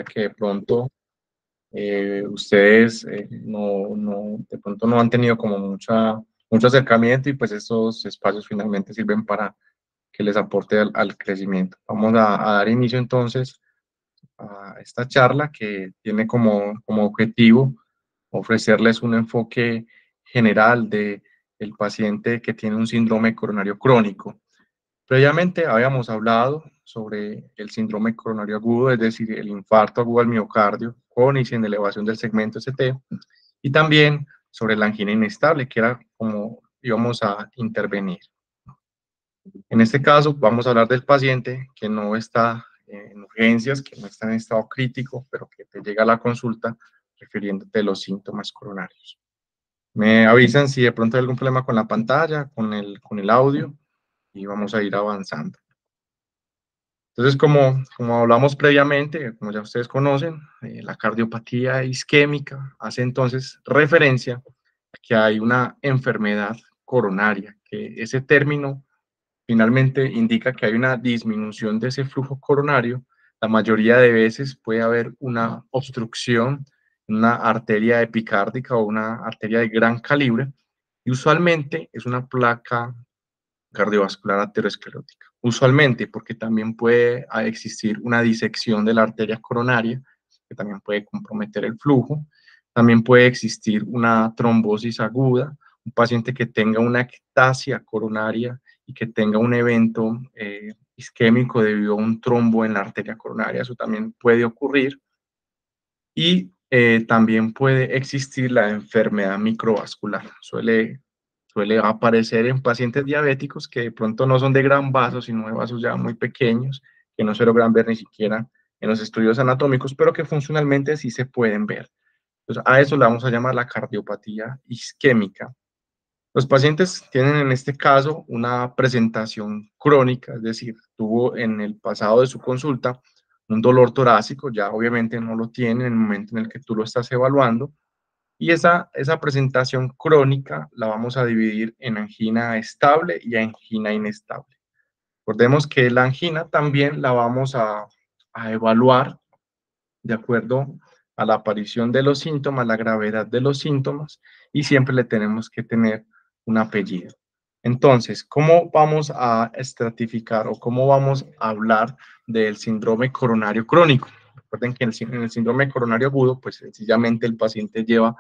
que de pronto ustedes de pronto no han tenido como mucho acercamiento y pues estos espacios finalmente sirven para que les aporte al crecimiento. Vamos a dar inicio entonces a esta charla que tiene como objetivo ofrecerles un enfoque general del paciente que tiene un síndrome coronario crónico. Previamente habíamos hablado sobre el síndrome coronario agudo, es decir, el infarto agudo al miocardio con y sin elevación del segmento ST, y también sobre la angina inestable, que era como íbamos a intervenir. En este caso, vamos a hablar del paciente que no está en urgencias, que no está en estado crítico, pero que te llega a la consulta refiriéndote a los síntomas coronarios. Me avisan si de pronto hay algún problema con la pantalla, con el audio, y vamos a ir avanzando. Entonces, como hablamos previamente, como ya ustedes conocen, la cardiopatía isquémica hace entonces referencia a que hay una enfermedad coronaria, que ese término finalmente indica que hay una disminución de ese flujo coronario. La mayoría de veces puede haber una obstrucción en una arteria epicárdica o una arteria de gran calibre, y usualmente es una placa cardiovascular aterosclerótica. Usualmente, porque también puede existir una disección de la arteria coronaria, que también puede comprometer el flujo. También puede existir una trombosis aguda, un paciente que tenga una ectasia coronaria y que tenga un evento isquémico debido a un trombo en la arteria coronaria, eso también puede ocurrir. Y también puede existir la enfermedad microvascular, suele aparecer en pacientes diabéticos que de pronto no son de gran vaso, sino de vasos ya muy pequeños, que no se logran ver ni siquiera en los estudios anatómicos, pero que funcionalmente sí se pueden ver. Entonces, a eso le vamos a llamar la cardiopatía isquémica. Los pacientes tienen en este caso una presentación crónica, es decir, tuvo en el pasado de su consulta un dolor torácico, ya obviamente no lo tiene en el momento en el que tú lo estás evaluando, y esa presentación crónica la vamos a dividir en angina estable y angina inestable. Recordemos que la angina también la vamos a evaluar de acuerdo a la aparición de los síntomas, la gravedad de los síntomas, y siempre le tenemos que tener un apellido. Entonces, ¿cómo vamos a estratificar o cómo vamos a hablar del síndrome coronario crónico? Recuerden que en el síndrome coronario agudo, pues sencillamente el paciente lleva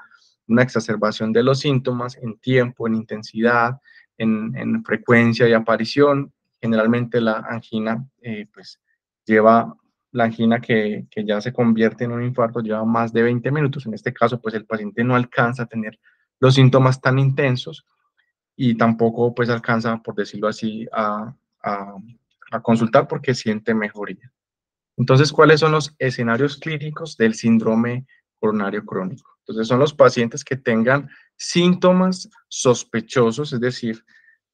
una exacerbación de los síntomas en tiempo, en intensidad, en frecuencia y aparición. Generalmente la angina, pues lleva la angina que ya se convierte en un infarto, lleva más de 20 minutos. En este caso, pues el paciente no alcanza a tener los síntomas tan intensos y tampoco pues alcanza, por decirlo así, a consultar porque siente mejoría. Entonces, ¿cuáles son los escenarios clínicos del síndrome coronario crónico? Entonces, son los pacientes que tengan síntomas sospechosos, es decir,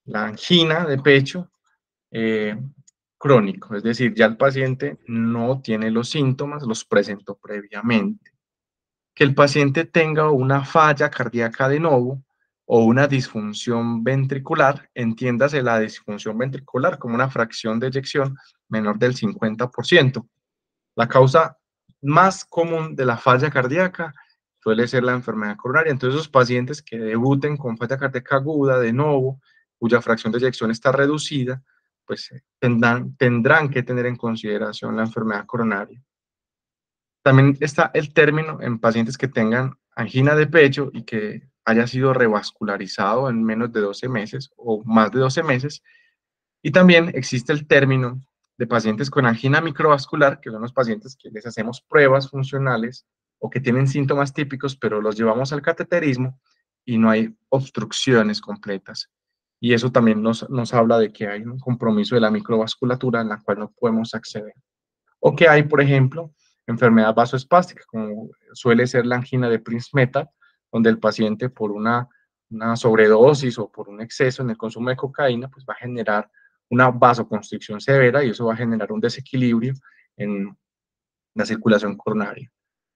la angina de pecho crónico, es decir, ya el paciente no tiene los síntomas, los presentó previamente. Que el paciente tenga una falla cardíaca de novo o una disfunción ventricular, entiéndase la disfunción ventricular como una fracción de eyección menor del 50%. La causa más común de la falla cardíaca suele ser la enfermedad coronaria. Entonces, los pacientes que debuten con falla cardíaca aguda de novo, cuya fracción de eyección está reducida, pues tendrán que tener en consideración la enfermedad coronaria. También está el término en pacientes que tengan angina de pecho y que haya sido revascularizado en menos de 12 meses o más de 12 meses. Y también existe el término de pacientes con angina microvascular, que son los pacientes que les hacemos pruebas funcionales o que tienen síntomas típicos, pero los llevamos al cateterismo y no hay obstrucciones completas. Y eso también nos habla de que hay un compromiso de la microvasculatura en la cual no podemos acceder. O que hay, por ejemplo, enfermedad vasoespástica, como suele ser la angina de Prince-Meta, donde el paciente por una sobredosis o por un exceso en el consumo de cocaína, pues va a generar una vasoconstricción severa y eso va a generar un desequilibrio en la circulación coronaria.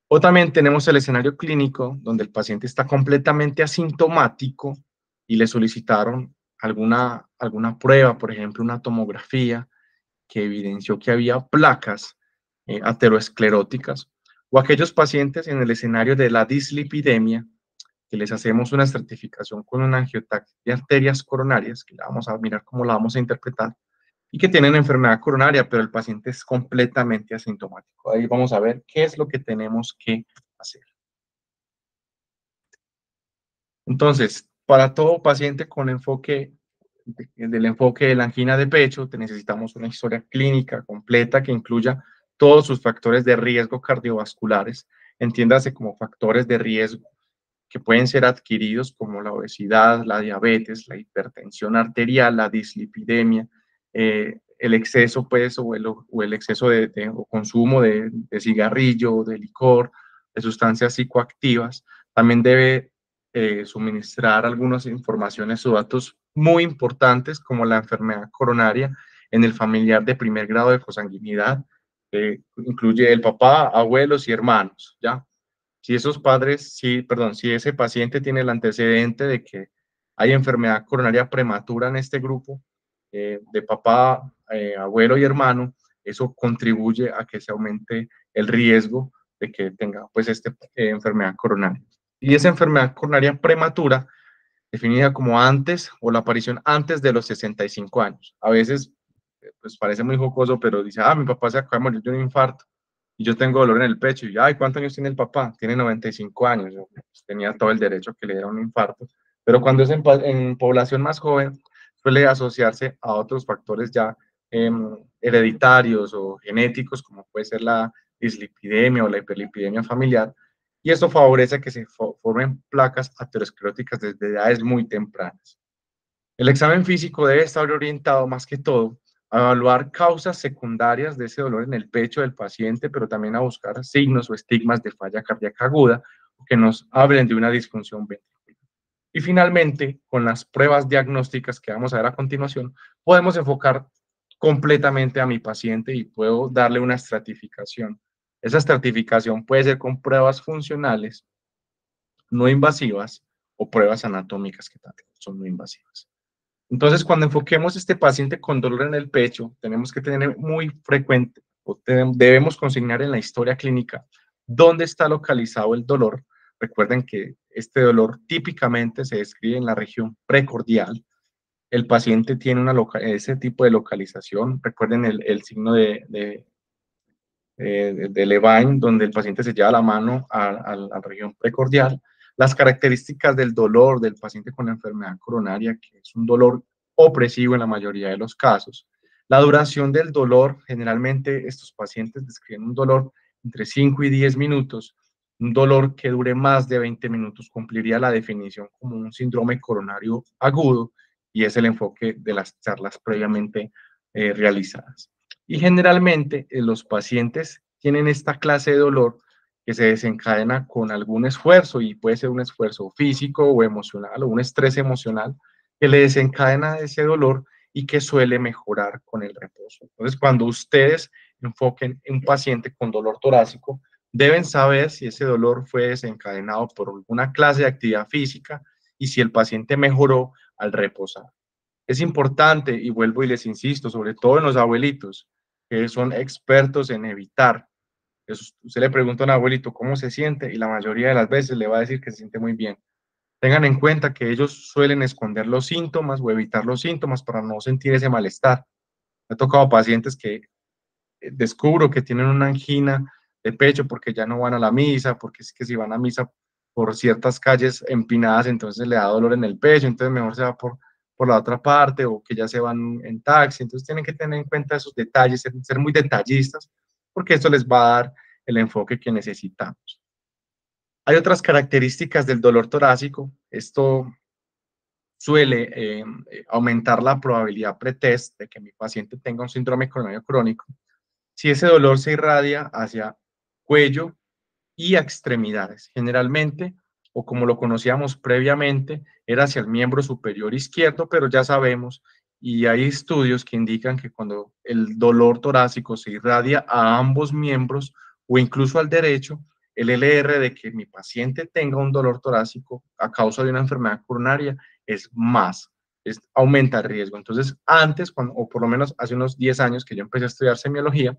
O también tenemos el escenario clínico donde el paciente está completamente asintomático y le solicitaron alguna prueba, por ejemplo, una tomografía que evidenció que había placas ateroscleróticas, o aquellos pacientes en el escenario de la dislipidemia, que les hacemos una estratificación con una angiotaxia de arterias coronarias, que la vamos a mirar cómo la vamos a interpretar, y que tienen enfermedad coronaria, pero el paciente es completamente asintomático. Ahí vamos a ver qué es lo que tenemos que hacer. Entonces, para todo paciente con enfoque del enfoque de la angina de pecho, necesitamos una historia clínica completa que incluya todos sus factores de riesgo cardiovasculares, entiéndase como factores de riesgo que pueden ser adquiridos como la obesidad, la diabetes, la hipertensión arterial, la dislipidemia, el exceso pues, o el exceso o consumo de cigarrillo, de licor, de sustancias psicoactivas. También debe suministrar algunas informaciones o datos muy importantes como la enfermedad coronaria en el familiar de primer grado de consanguinidad, incluye el papá, abuelos y hermanos, ¿ya? Si esos padres, sí, perdón, si ese paciente tiene el antecedente de que hay enfermedad coronaria prematura en este grupo, de papá, abuelo y hermano, eso contribuye a que se aumente el riesgo de que tenga pues enfermedad coronaria. Y esa enfermedad coronaria prematura, definida como antes o la aparición antes de los 65 años. A veces, pues parece muy jocoso, pero dice, mi papá se acaba de morir de un infarto y yo tengo dolor en el pecho. Y, ¿cuántos años tiene el papá? Tiene 95 años. Yo, pues, tenía todo el derecho a que le diera un infarto. Pero cuando es en población más joven, suele asociarse a otros factores ya hereditarios o genéticos, como puede ser la dislipidemia o la hiperlipidemia familiar, y esto favorece que se formen placas ateroscleróticas desde edades muy tempranas. El examen físico debe estar orientado más que todo a evaluar causas secundarias de ese dolor en el pecho del paciente, pero también a buscar signos o estigmas de falla cardíaca aguda que nos hablen de una disfunción ventricular. Y finalmente, con las pruebas diagnósticas que vamos a ver a continuación, podemos enfocar completamente a mi paciente y puedo darle una estratificación. Esa estratificación puede ser con pruebas funcionales, no invasivas, o pruebas anatómicas que también son no invasivas. Entonces, cuando enfoquemos este paciente con dolor en el pecho, tenemos que tener muy frecuente, o debemos consignar en la historia clínica dónde está localizado el dolor. Recuerden que este dolor típicamente se describe en la región precordial. El paciente tiene ese tipo de localización. Recuerden el signo de Levine, donde el paciente se lleva la mano a la región precordial. Las características del dolor del paciente con la enfermedad coronaria, que es un dolor opresivo en la mayoría de los casos. La duración del dolor, generalmente estos pacientes describen un dolor entre 5 y 10 minutos. Un dolor que dure más de 20 minutos cumpliría la definición como un síndrome coronario agudo, y es el enfoque de las charlas previamente realizadas. Y generalmente los pacientes tienen esta clase de dolor que se desencadena con algún esfuerzo, y puede ser un esfuerzo físico o emocional o un estrés emocional que le desencadena ese dolor y que suele mejorar con el reposo. Entonces, cuando ustedes enfoquen en un paciente con dolor torácico, deben saber si ese dolor fue desencadenado por alguna clase de actividad física y si el paciente mejoró al reposar. Es importante, y vuelvo y les insisto, sobre todo en los abuelitos, que son expertos en evitar. Usted le pregunta a un abuelito cómo se siente y la mayoría de las veces le va a decir que se siente muy bien. Tengan en cuenta que ellos suelen esconder los síntomas o evitar los síntomas para no sentir ese malestar. Me ha tocado pacientes que descubro que tienen una angina de pecho porque ya no van a la misa, porque es que si van a misa por ciertas calles empinadas, entonces le da dolor en el pecho, entonces mejor se va por la otra parte, o que ya se van en taxi. Entonces tienen que tener en cuenta esos detalles, ser muy detallistas, porque esto les va a dar el enfoque que necesitamos. Hay otras características del dolor torácico. Esto suele aumentar la probabilidad pretest de que mi paciente tenga un síndrome coronario crónico si ese dolor se irradia hacia cuello y a extremidades. Generalmente, o como lo conocíamos previamente, era hacia el miembro superior izquierdo, pero ya sabemos, y hay estudios que indican que cuando el dolor torácico se irradia a ambos miembros o incluso al derecho, el LR de que mi paciente tenga un dolor torácico a causa de una enfermedad coronaria es más, aumenta el riesgo. Entonces, antes, o por lo menos hace unos 10 años que yo empecé a estudiar semiología,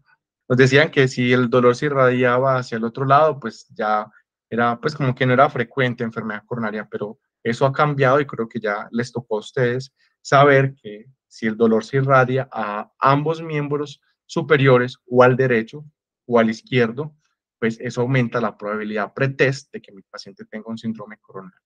Nos decían que si el dolor se irradiaba hacia el otro lado, pues ya era, pues como que no era frecuente enfermedad coronaria, pero eso ha cambiado y creo que ya les tocó a ustedes saber que si el dolor se irradia a ambos miembros superiores o al derecho o al izquierdo, pues eso aumenta la probabilidad pretest de que mi paciente tenga un síndrome coronario.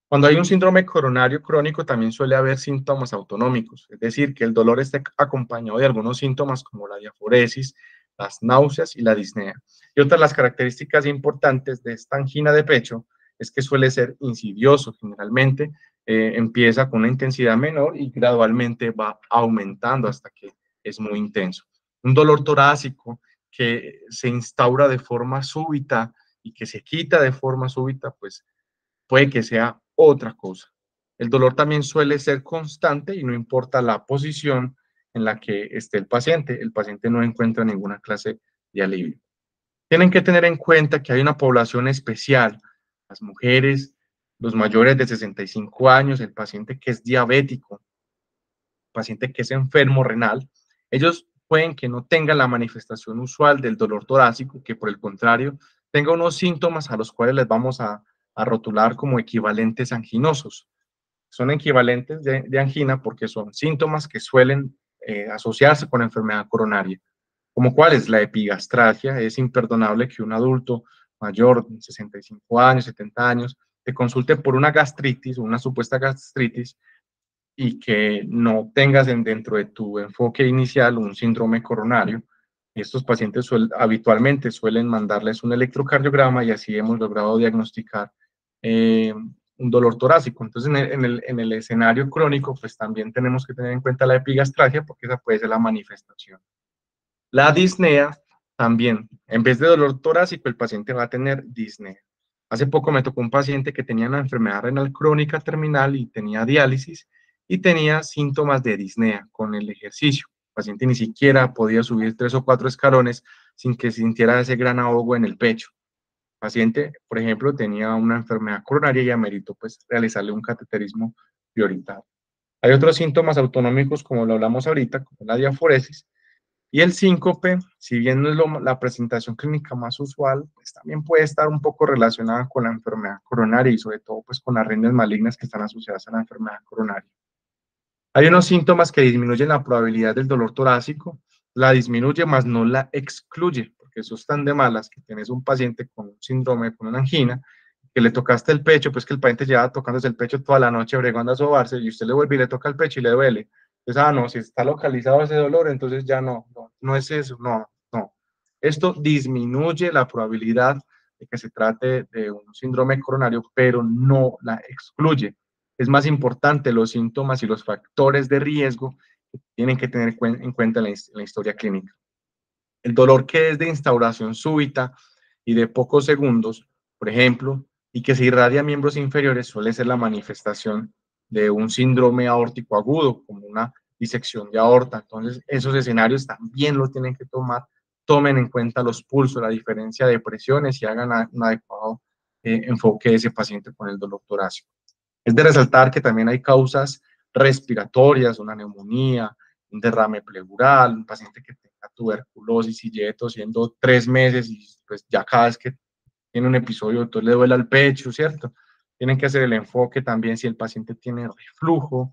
Cuando hay un síndrome coronario crónico, también suele haber síntomas autonómicos, es decir, que el dolor esté acompañado de algunos síntomas como la diaforesis, las náuseas y la disnea. Y otra de las características importantes de esta angina de pecho es que suele ser insidioso, generalmente empieza con una intensidad menor y gradualmente va aumentando hasta que es muy intenso. Un dolor torácico que se instaura de forma súbita y que se quita de forma súbita, pues puede que sea otra cosa. El dolor también suele ser constante y no importa la posición en la que esté el paciente no encuentra ninguna clase de alivio. Tienen que tener en cuenta que hay una población especial, las mujeres, los mayores de 65 años, el paciente que es diabético, el paciente que es enfermo renal, ellos pueden que no tengan la manifestación usual del dolor torácico, que por el contrario tenga unos síntomas a los cuales les vamos a rotular como equivalentes anginosos. Son equivalentes de angina porque son síntomas que suelen asociarse con la enfermedad coronaria. ¿Como cuál es? La epigastralgia. Es imperdonable que un adulto mayor, 65 años, 70 años, te consulte por una gastritis o una supuesta gastritis y que no tengas dentro de tu enfoque inicial un síndrome coronario. Estos pacientes habitualmente suelen mandarles un electrocardiograma y así hemos logrado diagnosticar un dolor torácico. Entonces, en el escenario crónico, pues también tenemos que tener en cuenta la epigastralgia porque esa puede ser la manifestación. La disnea también, en vez de dolor torácico, el paciente va a tener disnea. Hace poco me tocó un paciente que tenía una enfermedad renal crónica terminal y tenía diálisis y tenía síntomas de disnea con el ejercicio. El paciente ni siquiera podía subir 3 o 4 escalones sin que sintiera ese gran ahogo en el pecho. El paciente, por ejemplo, tenía una enfermedad coronaria y ameritó pues realizarle un cateterismo prioritario. Hay otros síntomas autonómicos, como lo hablamos ahorita, como la diaforesis, y el síncope, si bien no es la presentación clínica más usual, pues también puede estar un poco relacionada con la enfermedad coronaria y sobre todo pues con las arritmias malignas que están asociadas a la enfermedad coronaria. Hay unos síntomas que disminuyen la probabilidad del dolor torácico, la disminuye más no la excluye, porque eso están de malas, que tienes un paciente con un síndrome, con una angina, que le tocaste el pecho, pues que el paciente lleva tocándose el pecho toda la noche, bregando a sobarse, y usted le vuelve y le toca el pecho y le duele. Entonces, no, si está localizado ese dolor, entonces ya no es eso, no. Esto disminuye la probabilidad de que se trate de un síndrome coronario, pero no la excluye. Es más importante los síntomas y los factores de riesgo que tienen que tener en cuenta en la historia clínica. El dolor que es de instauración súbita y de pocos segundos, por ejemplo, y que se irradia a miembros inferiores, suele ser la manifestación de un síndrome aórtico agudo, como una disección de aorta. Entonces, esos escenarios también lo tienen que tomar. Tomen en cuenta los pulsos, la diferencia de presiones y hagan un adecuado enfoque de ese paciente con el dolor torácico. Es de resaltar que también hay causas respiratorias, una neumonía, un derrame pleural, un paciente que tenga tuberculosis y lleve tosiendo 3 meses y pues ya cada vez que tiene un episodio, entonces le duele al pecho, ¿cierto? Tienen que hacer el enfoque también si el paciente tiene reflujo,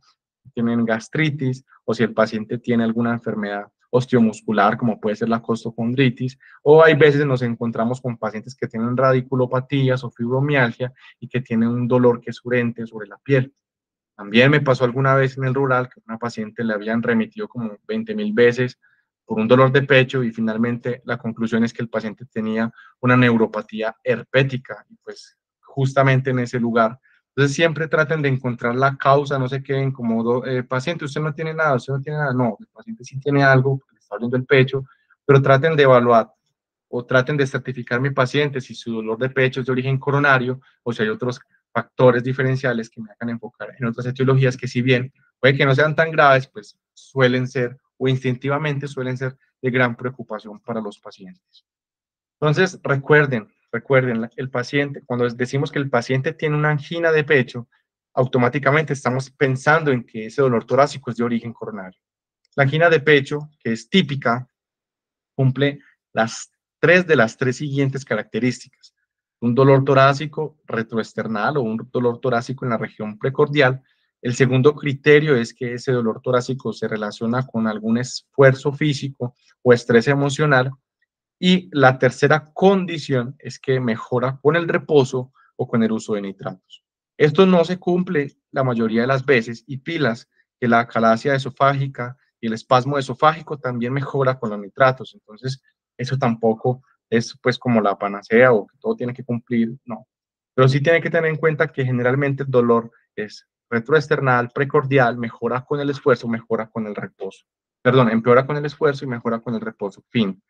tiene gastritis o si el paciente tiene alguna enfermedad osteomuscular, como puede ser la costocondritis, o hay veces nos encontramos con pacientes que tienen radiculopatías o fibromialgia y que tienen un dolor que es urente sobre la piel. También me pasó alguna vez en el rural que una paciente le habían remitido como 20.000 veces por un dolor de pecho y finalmente la conclusión es que el paciente tenía una neuropatía herpética y pues justamente en ese lugar. Entonces siempre traten de encontrar la causa, no se queden como, paciente, usted no tiene nada, usted no tiene nada. No, el paciente sí tiene algo, le está doliendo el pecho, pero traten de evaluar o traten de certificar mi paciente si su dolor de pecho es de origen coronario o si hay otros factores diferenciales que me hagan enfocar en otras etiologías que si bien puede que no sean tan graves, pues suelen ser o instintivamente suelen ser de gran preocupación para los pacientes. Entonces, recuerden, el paciente, cuando decimos que el paciente tiene una angina de pecho, automáticamente estamos pensando en que ese dolor torácico es de origen coronario. La angina de pecho, que es típica, cumple tres de las tres siguientes características. Un dolor torácico retroesternal o un dolor torácico en la región precordial. El segundo criterio es que ese dolor torácico se relaciona con algún esfuerzo físico o estrés emocional. Y la tercera condición es que mejora con el reposo o con el uso de nitratos. Esto no se cumple la mayoría de las veces y pilas que la calasia esofágica y el espasmo esofágico también mejora con los nitratos. Entonces, eso tampoco es pues como la panacea o que todo tiene que cumplir, no. Pero sí tiene que tener en cuenta que generalmente el dolor es retroesternal, precordial, mejora con el esfuerzo, mejora con el reposo. Perdón, empeora con el esfuerzo y mejora con el reposo. Fin.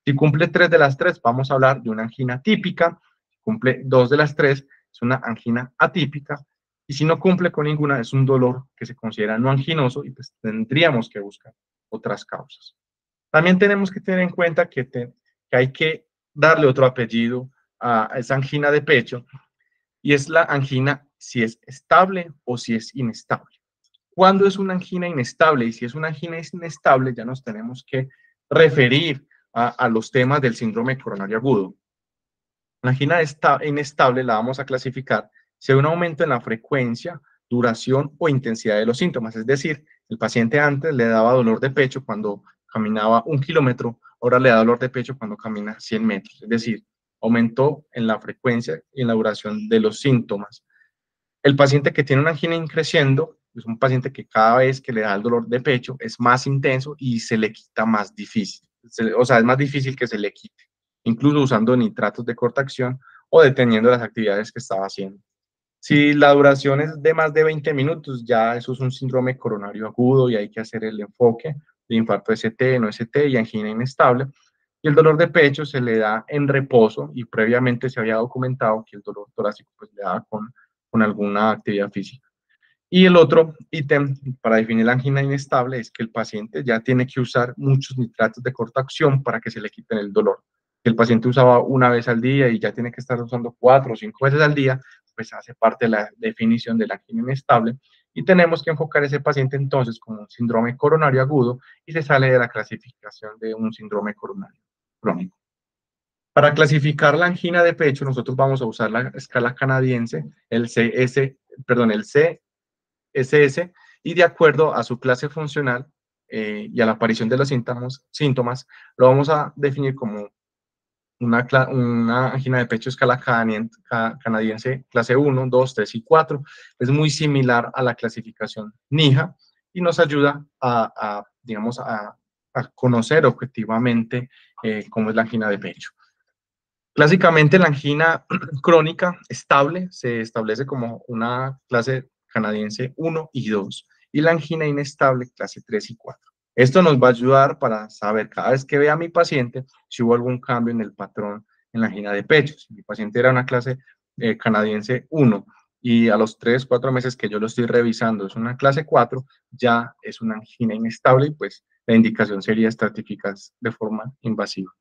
Si cumple tres de las tres, vamos a hablar de una angina típica. Si cumple dos de las tres, es una angina atípica. Y si no cumple con ninguna, es un dolor que se considera no anginoso y pues tendríamos que buscar otras causas. También tenemos que tener en cuenta que hay que darle otro apellido a esa angina de pecho y es la angina si es estable o si es inestable. ¿Cuándo es una angina inestable? Y si es una angina inestable, ya nos tenemos que referir a los temas del síndrome coronario agudo. La angina inestable la vamos a clasificar si hay un aumento en la frecuencia, duración o intensidad de los síntomas. Es decir, el paciente antes le daba dolor de pecho cuando caminaba 1 kilómetro, ahora le da dolor de pecho cuando camina 100 metros. Es decir, aumentó en la frecuencia y en la duración de los síntomas. El paciente que tiene una angina increciendo es un paciente que cada vez que le da el dolor de pecho es más intenso y se le quita más difícil. O sea, es más difícil que se le quite, incluso usando nitratos de corta acción o deteniendo las actividades que estaba haciendo. Si la duración es de más de 20 minutos, ya eso es un síndrome coronario agudo y hay que hacer el enfoque de infarto ST, no ST y angina inestable. Y el dolor de pecho se le da en reposo y previamente se había documentado que el dolor torácico pues, le daba con alguna actividad física. Y el otro ítem para definir la angina inestable es que el paciente ya tiene que usar muchos nitratos de corta acción para que se le quiten el dolor. Si el paciente usaba una vez al día y ya tiene que estar usando 4 o 5 veces al día, pues hace parte de la definición de la angina inestable. Y tenemos que enfocar a ese paciente entonces como un síndrome coronario agudo y se sale de la clasificación de un síndrome coronario crónico. Para clasificar la angina de pecho, nosotros vamos a usar la escala canadiense, el CSS, y de acuerdo a su clase funcional y a la aparición de los síntomas, lo vamos a definir como una angina de pecho escala canadiense clase 1, 2, 3 y 4. Es muy similar a la clasificación NIJA y nos ayuda digamos, a conocer objetivamente cómo es la angina de pecho. Clásicamente la angina crónica estable se establece como una clase canadiense 1 y 2 y la angina inestable clase 3 y 4. Esto nos va a ayudar para saber cada vez que vea a mi paciente si hubo algún cambio en el patrón en la angina de pecho. Si mi paciente era una clase canadiense 1 y a los 3, 4 meses que yo lo estoy revisando es una clase 4, ya es una angina inestable y pues la indicación sería estratificar de forma invasiva.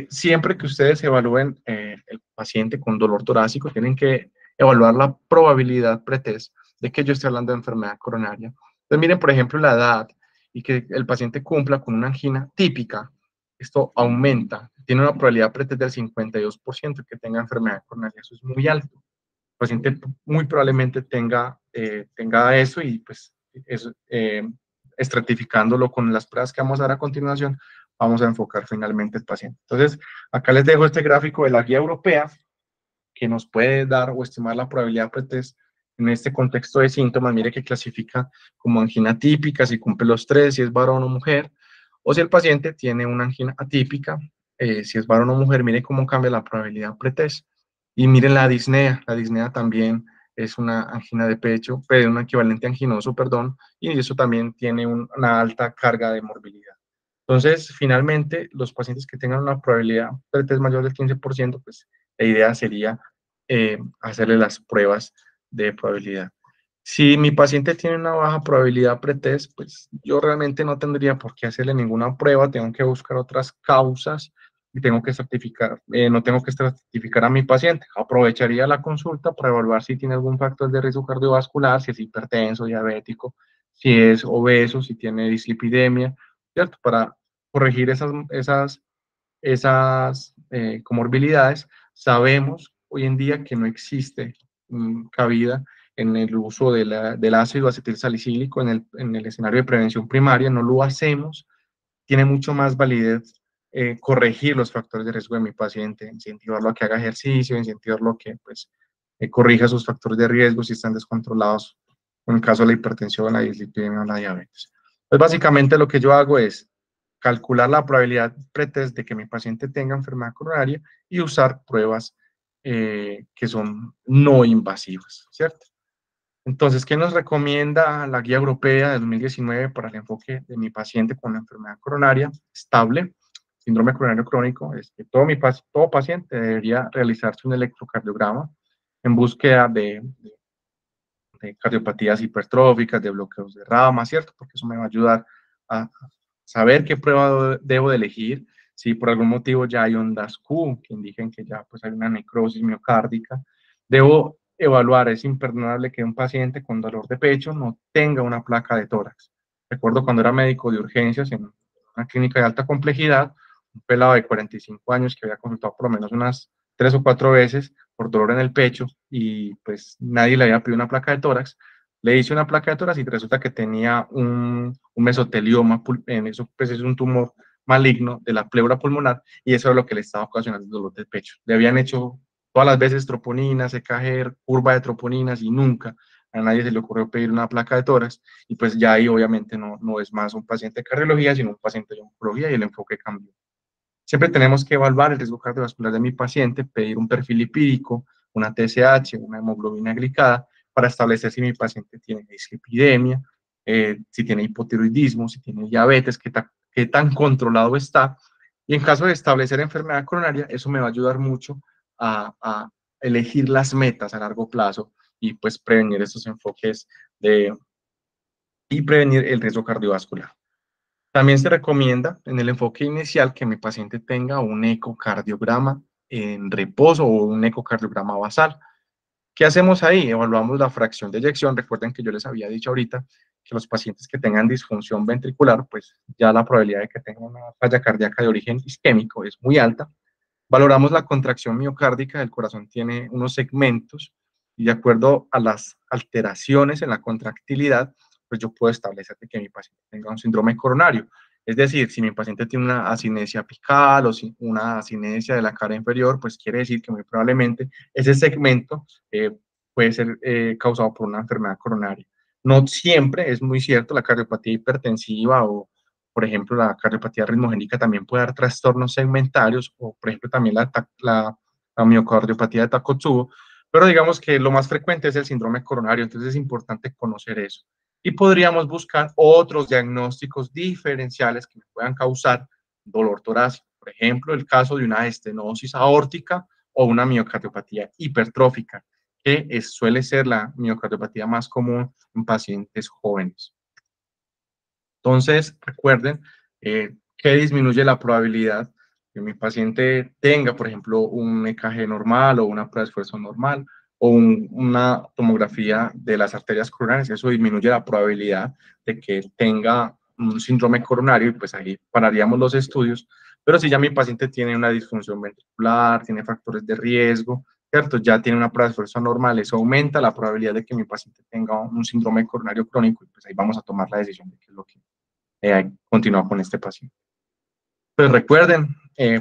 Siempre que ustedes evalúen el paciente con dolor torácico, tienen que evaluar la probabilidad pretest de que yo esté hablando de enfermedad coronaria. Entonces, miren, por ejemplo, la edad y que el paciente cumpla con una angina típica, esto aumenta, tiene una probabilidad pretest del 52% que tenga enfermedad coronaria, eso es muy alto. El paciente muy probablemente tenga eso y pues eso, estratificándolo con las pruebas que vamos a dar a continuación, vamos a enfocar finalmente al paciente. Entonces, acá les dejo este gráfico de la guía europea que nos puede dar o estimar la probabilidad pretest en este contexto de síntomas. Mire que clasifica como angina típica, si cumple los tres, si es varón o mujer, o si el paciente tiene una angina atípica, si es varón o mujer, mire cómo cambia la probabilidad pretest. Y miren la disnea también es una angina de pecho, pero un equivalente anginoso, perdón, y eso también tiene una alta carga de morbilidad. Entonces, finalmente, los pacientes que tengan una probabilidad pretest mayor del 15%, pues la idea sería hacerle las pruebas de probabilidad. Si mi paciente tiene una baja probabilidad pretest, pues yo realmente no tendría por qué hacerle ninguna prueba, tengo que buscar otras causas y tengo que certificar, no tengo que certificar a mi paciente. Aprovecharía la consulta para evaluar si tiene algún factor de riesgo cardiovascular, si es hipertenso, diabético, si es obeso, si tiene dislipidemia, ¿cierto? Para corregir esas esas comorbilidades, sabemos hoy en día que no existe cabida en el uso del ácido acetilsalicílico en el escenario de prevención primaria, no lo hacemos, tiene mucho más validez corregir los factores de riesgo de mi paciente, incentivarlo a que haga ejercicio, incentivarlo a que pues, corrija sus factores de riesgo si están descontrolados, en el caso de la hipertensión, la dislipidemia o la diabetes. Pues básicamente lo que yo hago es calcular la probabilidad pretest de que mi paciente tenga enfermedad coronaria y usar pruebas que son no invasivas, ¿cierto? Entonces, ¿qué nos recomienda la guía europea de 2019 para el enfoque de mi paciente con la enfermedad coronaria estable, síndrome coronario crónico? Es que todo paciente debería realizarse un electrocardiograma en búsqueda de cardiopatías hipertróficas, de bloqueos de rama, ¿cierto? Porque eso me va a ayudar a saber qué prueba debo de elegir. Si por algún motivo ya hay ondas Q que indiquen que ya pues hay una necrosis miocárdica, debo evaluar, es imperdonable que un paciente con dolor de pecho no tenga una placa de tórax. Recuerdo cuando era médico de urgencias en una clínica de alta complejidad, un pelado de 45 años que había consultado por lo menos unas 3 o 4 veces por dolor en el pecho y pues nadie le había pedido una placa de tórax. Le hice una placa de tórax y resulta que tenía un mesotelioma, eso pues es un tumor maligno de la pleura pulmonar y eso es lo que le estaba ocasionando el dolor del pecho. Le habían hecho todas las veces troponinas, EKG, curva de troponinas y nunca a nadie se le ocurrió pedir una placa de tórax y pues ya ahí obviamente no es más un paciente de cardiología, sino un paciente de oncología y el enfoque cambió. Siempre tenemos que evaluar el riesgo cardiovascular de mi paciente, pedir un perfil lipídico, una TSH, una hemoglobina glicada, para establecer si mi paciente tiene dislipidemia, si tiene hipotiroidismo, si tiene diabetes, qué tan controlado está. Y en caso de establecer enfermedad coronaria, eso me va a ayudar mucho a elegir las metas a largo plazo y pues prevenir estos enfoques y prevenir el riesgo cardiovascular. También se recomienda en el enfoque inicial que mi paciente tenga un ecocardiograma en reposo o un ecocardiograma basal. ¿Qué hacemos ahí? Evaluamos la fracción de eyección. Recuerden que yo les había dicho ahorita que los pacientes que tengan disfunción ventricular, pues ya la probabilidad de que tengan una falla cardíaca de origen isquémico es muy alta. Valoramos la contracción miocárdica, el corazón tiene unos segmentos y de acuerdo a las alteraciones en la contractilidad, pues yo puedo establecer que mi paciente tenga un síndrome coronario. Es decir, si mi paciente tiene una asinesia apical o una asinesia de la cara inferior, pues quiere decir que muy probablemente ese segmento puede ser causado por una enfermedad coronaria. No siempre es muy cierto, la cardiopatía hipertensiva o por ejemplo, la cardiopatía ritmogénica también puede dar trastornos segmentarios o, por ejemplo, también la miocardiopatía de Takotsubo, pero digamos que lo más frecuente es el síndrome coronario, entonces es importante conocer eso. Y podríamos buscar otros diagnósticos diferenciales que me puedan causar dolor torácico. Por ejemplo, el caso de una estenosis aórtica o una miocardiopatía hipertrófica, que suele ser la miocardiopatía más común en pacientes jóvenes. Entonces, recuerden que disminuye la probabilidad que mi paciente tenga, por ejemplo, un EKG normal o una prueba de esfuerzo normal o una tomografía de las arterias coronarias. Eso disminuye la probabilidad de que tenga un síndrome coronario y pues ahí pararíamos los estudios. Pero si ya mi paciente tiene una disfunción ventricular, tiene factores de riesgo, ¿cierto? Ya tiene una prueba de esfuerzo normal, eso aumenta la probabilidad de que mi paciente tenga un síndrome coronario crónico y pues ahí vamos a tomar la decisión de qué es lo que continuar con este paciente. Pues recuerden,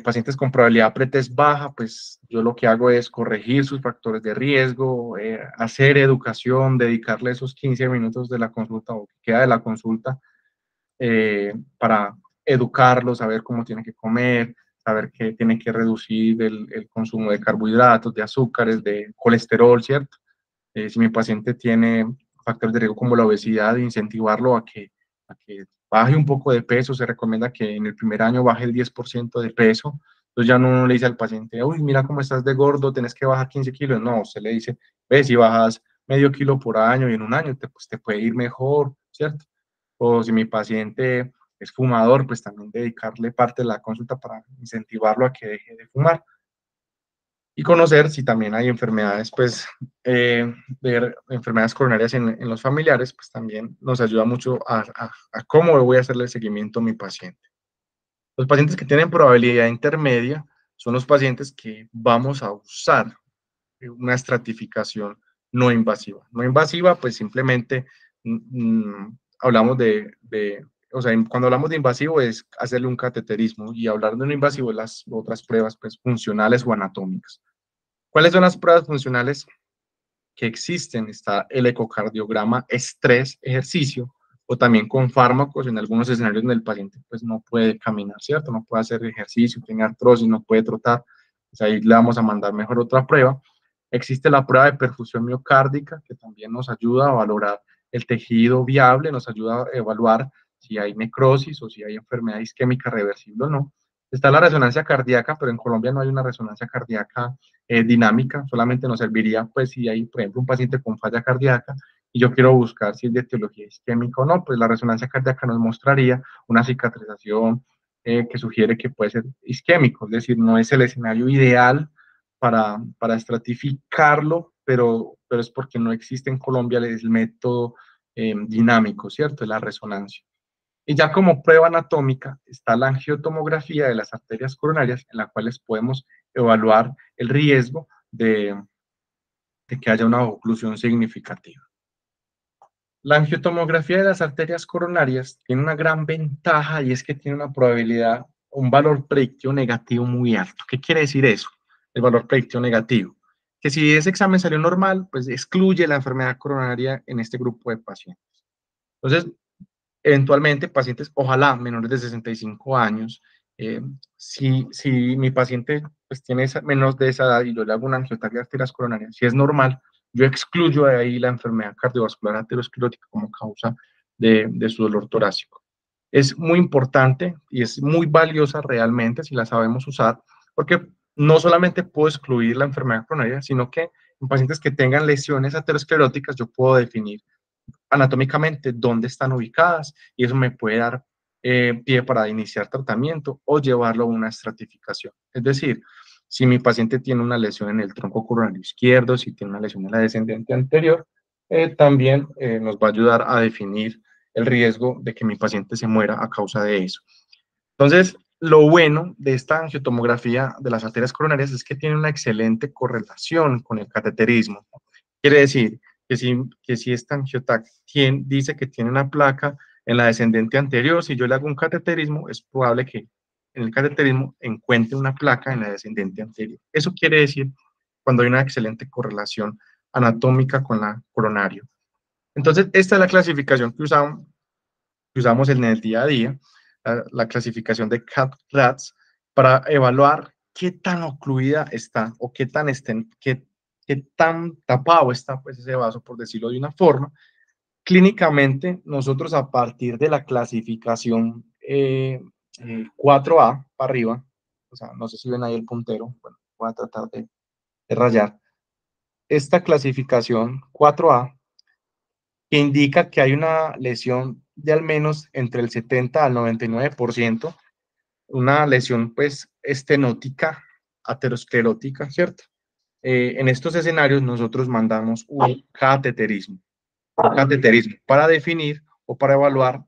pacientes con probabilidad pretest baja, pues yo lo que hago es corregir sus factores de riesgo, hacer educación, dedicarle esos 15 minutos de la consulta o que queda de la consulta para educarlos, saber cómo tienen que comer, saber que tienen que reducir el consumo de carbohidratos, de azúcares, de colesterol, ¿cierto? Si mi paciente tiene factores de riesgo como la obesidad, incentivarlo a que baje un poco de peso. Se recomienda que en el primer año baje el 10% de peso. Entonces ya no le dice al paciente, uy, mira cómo estás de gordo, tenés que bajar 15 kilos. No, usted le dice, ve, si bajas medio kilo por año y en un año pues te puede ir mejor, ¿cierto? O si mi paciente es fumador, pues también dedicarle parte de la consulta para incentivarlo a que deje de fumar y conocer si también hay enfermedades, pues, de enfermedades coronarias en los familiares, pues también nos ayuda mucho a cómo voy a hacerle seguimiento a mi paciente. Los pacientes que tienen probabilidad intermedia son los pacientes que vamos a usar una estratificación no invasiva. No invasiva, pues simplemente hablamos o sea, cuando hablamos de invasivo es hacerle un cateterismo, y hablar de no invasivo es las otras pruebas pues, funcionales o anatómicas. ¿Cuáles son las pruebas funcionales que existen? Está el ecocardiograma estrés, ejercicio, o también con fármacos en algunos escenarios donde el paciente pues, no puede caminar, ¿cierto? No puede hacer ejercicio, tiene artrosis, no puede trotar. Pues ahí le vamos a mandar mejor otra prueba. Existe la prueba de perfusión miocárdica, que también nos ayuda a valorar el tejido viable, nos ayuda a evaluar si hay necrosis o si hay enfermedad isquémica reversible o no. Está la resonancia cardíaca, pero en Colombia no hay una resonancia cardíaca dinámica, solamente nos serviría pues si hay, por ejemplo, un paciente con falla cardíaca y yo quiero buscar si es de etiología isquémica o no, pues la resonancia cardíaca nos mostraría una cicatrización que sugiere que puede ser isquémico, es decir, no es el escenario ideal para estratificarlo, pero es porque no existe en Colombia el método dinámico, ¿cierto? La resonancia. Y ya como prueba anatómica está la angiotomografía de las arterias coronarias, en la cuales podemos evaluar el riesgo de que haya una oclusión significativa. La angiotomografía de las arterias coronarias tiene una gran ventaja, y es que tiene una probabilidad, un valor predictivo negativo muy alto. ¿Qué quiere decir eso? El valor predictivo negativo. Que si ese examen salió normal, pues excluye la enfermedad coronaria en este grupo de pacientes. Entonces, eventualmente, pacientes, ojalá menores de 65 años, si mi paciente pues, tiene menos de esa edad y yo le hago una angiografía de arterias coronarias, si es normal, yo excluyo de ahí la enfermedad cardiovascular aterosclerótica como causa de su dolor torácico. Es muy importante y es muy valiosa realmente si la sabemos usar, porque no solamente puedo excluir la enfermedad coronaria, sino que en pacientes que tengan lesiones ateroscleróticas yo puedo definir anatómicamente dónde están ubicadas, y eso me puede dar pie para iniciar tratamiento o llevarlo a una estratificación. Es decir, si mi paciente tiene una lesión en el tronco coronario izquierdo, si tiene una lesión en la descendente anterior, también nos va a ayudar a definir el riesgo de que mi paciente se muera a causa de eso. Entonces, lo bueno de esta angiotomografía de las arterias coronarias es que tiene una excelente correlación con el cateterismo. Quiere decir que si esta angiotac dice que tiene una placa en la descendente anterior, si yo le hago un cateterismo, es probable que en el cateterismo encuentre una placa en la descendente anterior. Eso quiere decir cuando hay una excelente correlación anatómica con la coronario. Entonces, esta es la clasificación que usamos en el día a día, la clasificación de CAT-RATS, para evaluar qué tan ocluida está o qué tan tapado está pues, ese vaso, por decirlo de una forma. Clínicamente, nosotros a partir de la clasificación 4A para arriba, o sea, no sé si ven ahí el puntero, bueno, voy a tratar de rayar. Esta clasificación 4A que indica que hay una lesión de al menos entre el 70 al 99%, una lesión pues estenótica, aterosclerótica, ¿cierto? En estos escenarios nosotros mandamos un cateterismo para definir o para evaluar,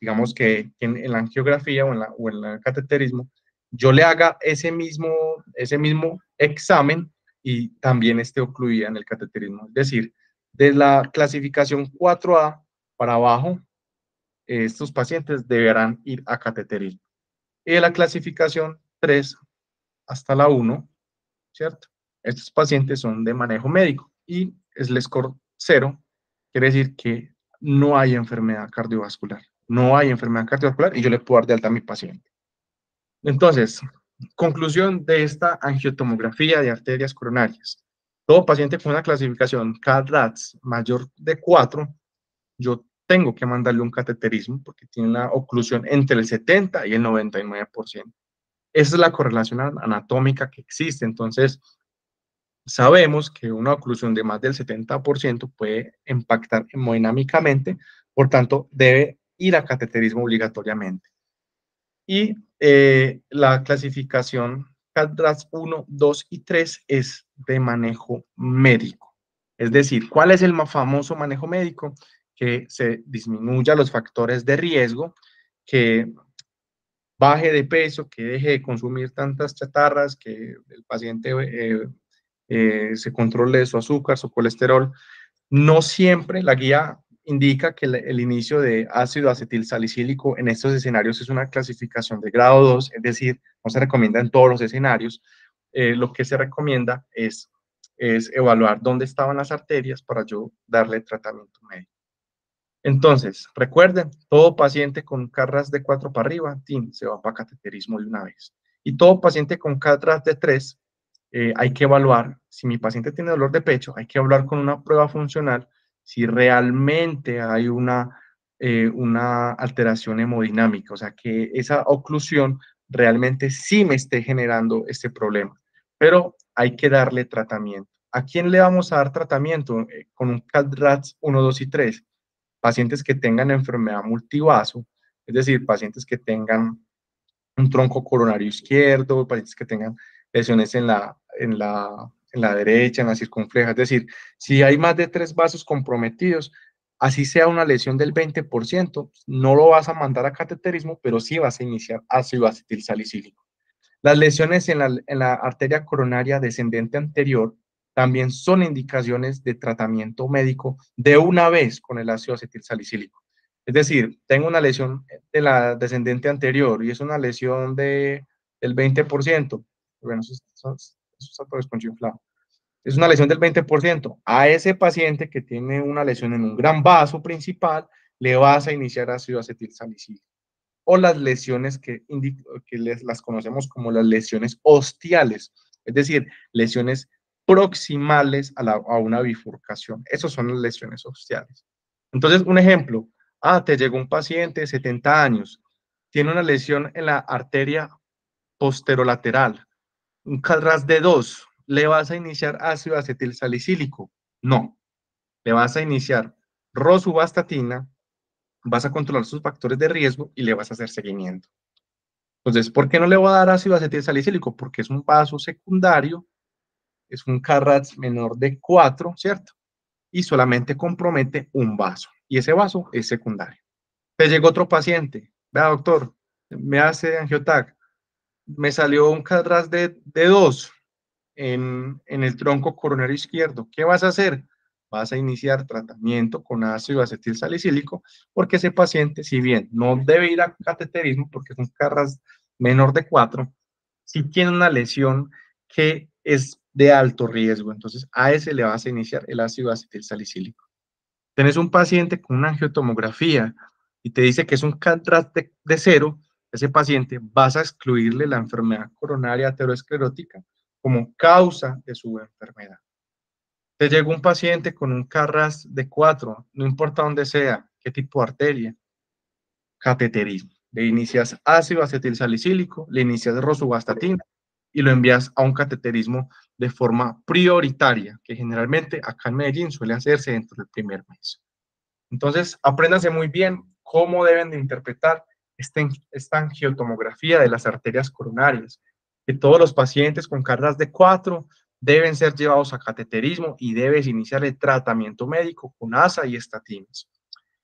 digamos que en la angiografía o en el cateterismo, yo le haga ese mismo examen y también esté ocluida en el cateterismo. Es decir, de la clasificación 4A para abajo, estos pacientes deberán ir a cateterismo. Y de la clasificación 3 hasta la 1, ¿cierto? Estos pacientes son de manejo médico y es el score 0, quiere decir que no hay enfermedad cardiovascular. No hay enfermedad cardiovascular y yo le puedo dar de alta a mi paciente. Entonces, conclusión de esta angiotomografía de arterias coronarias. Todo paciente con una clasificación CAD-RATS mayor de 4, yo tengo que mandarle un cateterismo porque tiene una oclusión entre el 70 y el 99%. Esa es la correlación anatómica que existe. Entonces, sabemos que una oclusión de más del 70% puede impactar hemodinámicamente, por tanto, debe ir a cateterismo obligatoriamente. Y la clasificación CAD-RATS 1, 2 y 3 es de manejo médico. Es decir, ¿cuál es el más famoso manejo médico? Que se disminuya los factores de riesgo, que baje de peso, que deje de consumir tantas chatarras, que el paciente se controle su azúcar, su colesterol. No siempre la guía indica que el inicio de ácido acetilsalicílico en estos escenarios es una clasificación de grado 2, es decir, no se recomienda en todos los escenarios. Lo que se recomienda es evaluar dónde estaban las arterias para yo darle tratamiento médico. Entonces, recuerden, todo paciente con CARRAS de 4 para arriba, se va para cateterismo de una vez. Y todo paciente con CARRAS de 3, hay que evaluar, si mi paciente tiene dolor de pecho, hay que evaluar con una prueba funcional si realmente hay una alteración hemodinámica, o sea, que esa oclusión realmente sí me esté generando este problema. Pero hay que darle tratamiento. ¿A quién le vamos a dar tratamiento? Con un CARRAS 1, 2 y 3. Pacientes que tengan enfermedad multivaso, es decir, pacientes que tengan un tronco coronario izquierdo, pacientes que tengan lesiones en la derecha, en la circunfleja. Es decir, si hay más de 3 vasos comprometidos, así sea una lesión del 20%, no lo vas a mandar a cateterismo, pero sí vas a iniciar ácido acetilsalicílico. Las lesiones en la arteria coronaria descendente anterior también son indicaciones de tratamiento médico de una vez con el ácido acetilsalicílico. Es decir, tengo una lesión de la descendente anterior y es una lesión del 20%. Bueno, eso está todo desconchinflado. Es una lesión del 20%. A ese paciente que tiene una lesión en un gran vaso principal, le vas a iniciar ácido acetilsalicílico. O las lesiones que las conocemos como las lesiones ostiales, es decir, lesiones proximales a una bifurcación. Esas son las lesiones ostiales. Entonces, un ejemplo, te llegó un paciente de 70 años, tiene una lesión en la arteria posterolateral, un CALRAS de 2, ¿le vas a iniciar ácido acetilsalicílico? No, le vas a iniciar rosuvastatina, vas a controlar sus factores de riesgo y le vas a hacer seguimiento. Entonces, ¿por qué no le voy a dar ácido acetilsalicílico? Porque es un vaso secundario, es un CARRAS menor de 4, ¿cierto? Y solamente compromete un vaso. Y ese vaso es secundario. Te llegó otro paciente. Vea, doctor, me hace angiotac. Me salió un CARRAS de 2 en el tronco coronario izquierdo. ¿Qué vas a hacer? Vas a iniciar tratamiento con ácido acetilsalicílico porque ese paciente, si bien no debe ir a cateterismo porque es un CARRAS menor de 4, sí tiene una lesión que es de alto riesgo. Entonces, a ese le vas a iniciar el ácido acetilsalicílico. Tenés un paciente con una angiotomografía y te dice que es un CARRAS de 0, ese paciente vas a excluirle la enfermedad coronaria aterosclerótica como causa de su enfermedad. Te llegó un paciente con un CARRAS de 4, no importa dónde sea, qué tipo de arteria, cateterismo. Le inicias ácido acetilsalicílico, le inicias rosuvastatina y lo envías a un cateterismo de forma prioritaria, que generalmente acá en Medellín suele hacerse dentro del primer mes. Entonces, apréndanse muy bien cómo deben de interpretar esta angiotomografía de las arterias coronarias, que todos los pacientes con CARRAS de 4 deben ser llevados a cateterismo y debes iniciar el tratamiento médico con ASA y estatinas.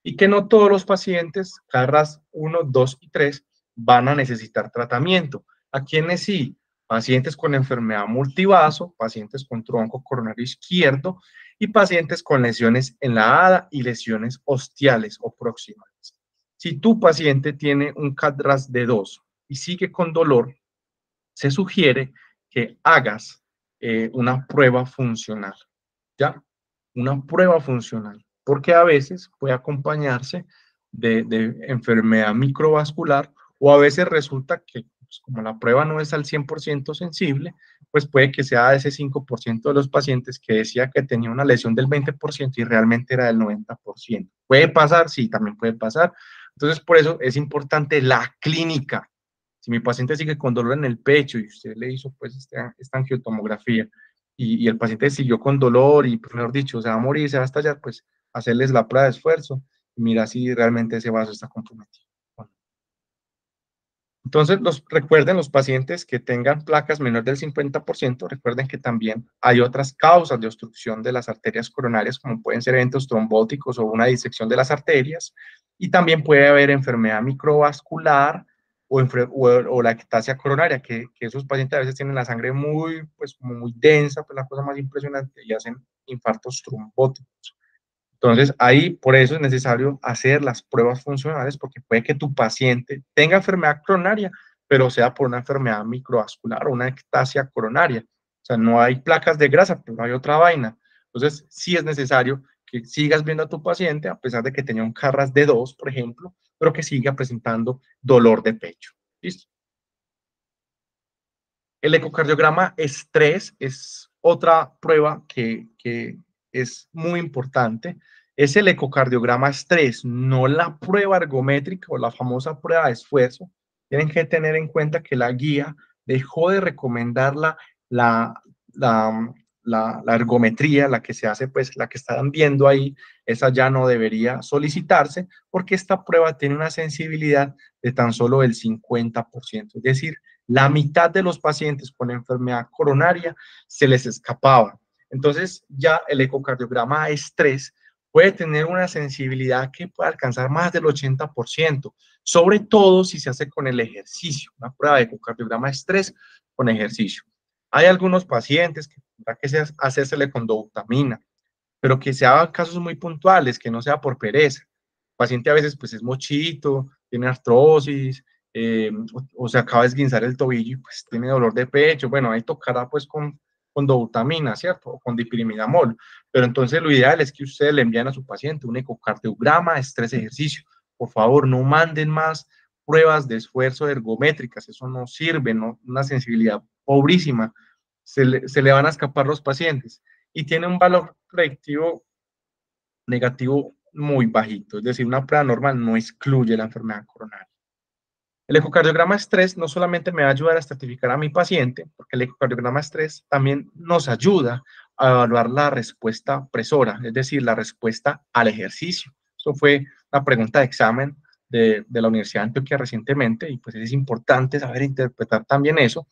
Y que no todos los pacientes, CARRAS 1, 2 y 3, van a necesitar tratamiento. ¿A quiénes sí? Pacientes con enfermedad multivaso, pacientes con tronco coronario izquierdo y pacientes con lesiones en la ADA y lesiones ostiales o proximales. Si tu paciente tiene un CARRAS de 2 y sigue con dolor, se sugiere que hagas una prueba funcional, ¿ya? Una prueba funcional, porque a veces puede acompañarse de enfermedad microvascular o a veces resulta que pues, como la prueba no es al 100% sensible, pues puede que sea ese 5% de los pacientes que decía que tenía una lesión del 20% y realmente era del 90%. ¿Puede pasar? Sí, también puede pasar. Entonces, por eso es importante la clínica. Si mi paciente sigue con dolor en el pecho y usted le hizo pues esta angiotomografía y el paciente siguió con dolor y, pues, mejor dicho, se va a morir, se va a estallar, pues hacerles la prueba de esfuerzo y mira si realmente ese vaso está comprometido. Entonces, recuerden los pacientes que tengan placas menores del 50%, recuerden que también hay otras causas de obstrucción de las arterias coronarias, como pueden ser eventos trombóticos o una disección de las arterias, y también puede haber enfermedad microvascular o la ectasia coronaria, que esos pacientes a veces tienen la sangre muy, pues como muy densa, pues la cosa más impresionante, y hacen infartos trombóticos. Entonces, ahí por eso es necesario hacer las pruebas funcionales, porque puede que tu paciente tenga enfermedad coronaria, pero sea por una enfermedad microvascular o una ectasia coronaria. O sea, no hay placas de grasa, pero hay otra vaina. Entonces, sí es necesario que sigas viendo a tu paciente, a pesar de que tenía un Carras de 2, por ejemplo, pero que siga presentando dolor de pecho. ¿Listo? El ecocardiograma estrés es otra prueba que es muy importante. Es el ecocardiograma estrés, no la prueba ergométrica o la famosa prueba de esfuerzo. Tienen que tener en cuenta que la guía dejó de recomendar la, la, la ergometría, la que se hace, pues la que están viendo ahí, esa ya no debería solicitarse porque esta prueba tiene una sensibilidad de tan solo el 50%. Es decir, la mitad de los pacientes con enfermedad coronaria se les escapaba. Entonces, ya el ecocardiograma estrés puede tener una sensibilidad que puede alcanzar más del 80%, sobre todo si se hace con el ejercicio, una prueba de ecocardiograma estrés con ejercicio. Hay algunos pacientes que tendrá que hacérsele con dobutamina, pero que se hagan casos muy puntuales, que no sea por pereza. El paciente a veces pues es mochito, tiene artrosis, o se acaba de esguinzar el tobillo y pues tiene dolor de pecho. Bueno, ahí tocará pues con dobutamina, ¿cierto? O con dipirimidamol. Pero entonces lo ideal es que ustedes le envíen a su paciente un ecocardiograma, estrés, ejercicio. Por favor, no manden más pruebas de esfuerzo ergométricas, eso no sirve, ¿no? Una sensibilidad pobrísima. Se le van a escapar los pacientes y tiene un valor predictivo negativo muy bajito, es decir, una prueba normal no excluye la enfermedad coronaria. El ecocardiograma estrés no solamente me va a ayudar a estratificar a mi paciente, porque el ecocardiograma estrés también nos ayuda a evaluar la respuesta presora, es decir, la respuesta al ejercicio. Eso fue una pregunta de examen de la Universidad de Antioquia recientemente y pues es importante saber interpretar también eso.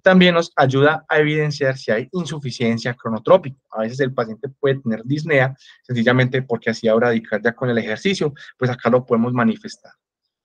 También nos ayuda a evidenciar si hay insuficiencia cronotrópica. A veces el paciente puede tener disnea sencillamente porque hacía bradicardia con el ejercicio, pues acá lo podemos manifestar.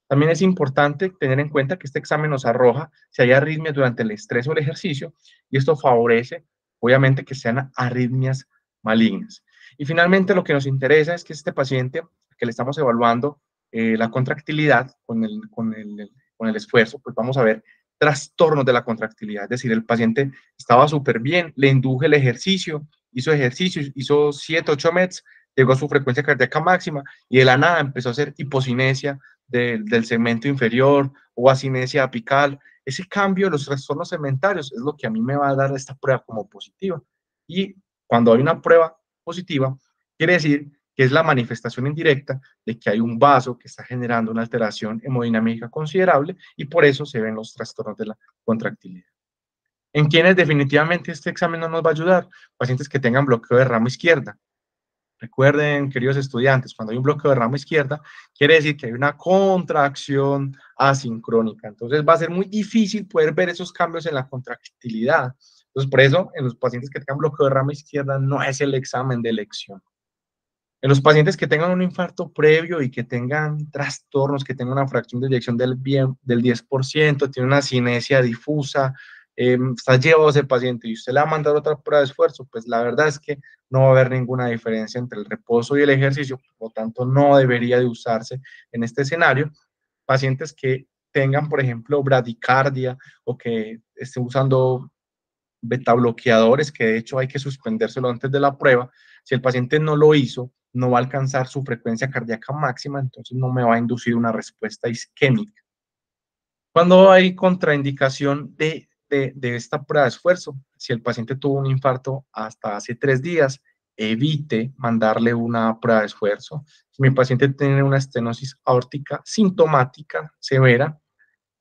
También es importante tener en cuenta que este examen nos arroja si hay arritmias durante el estrés o el ejercicio y esto favorece, obviamente, que sean arritmias malignas. Y finalmente lo que nos interesa es que este paciente que le estamos evaluando la contractilidad con el esfuerzo, pues vamos a ver trastornos de la contractilidad, es decir, el paciente estaba súper bien, le induje el ejercicio, hizo 7, 8 METs, llegó a su frecuencia cardíaca máxima y de la nada empezó a hacer hipocinesia del segmento inferior o asinesia apical. Ese cambio de los trastornos segmentarios es lo que a mí me va a dar esta prueba como positiva. Y cuando hay una prueba positiva, quiere decir que es la manifestación indirecta de que hay un vaso que está generando una alteración hemodinámica considerable y por eso se ven los trastornos de la contractilidad. ¿En quienes definitivamente este examen no nos va a ayudar? Pacientes que tengan bloqueo de rama izquierda. Recuerden, queridos estudiantes, cuando hay un bloqueo de rama izquierda, quiere decir que hay una contracción asincrónica. Entonces va a ser muy difícil poder ver esos cambios en la contractilidad. Entonces, por eso, en los pacientes que tengan bloqueo de rama izquierda, no es el examen de elección. En los pacientes que tengan un infarto previo y que tengan trastornos, que tengan una fracción de eyección del 10%, tiene una cinesia difusa, está llevado ese paciente y usted le va a mandar otra prueba de esfuerzo, pues la verdad es que no va a haber ninguna diferencia entre el reposo y el ejercicio, por lo tanto no debería de usarse en este escenario. Pacientes que tengan, por ejemplo, bradicardia o que estén usando beta bloqueadores, que de hecho hay que suspendérselo antes de la prueba. Si el paciente no lo hizo, no va a alcanzar su frecuencia cardíaca máxima, entonces no me va a inducir una respuesta isquémica. Cuando hay contraindicación de esta prueba de esfuerzo, si el paciente tuvo un infarto hasta hace 3 días, evite mandarle una prueba de esfuerzo. Si mi paciente tiene una estenosis aórtica sintomática severa,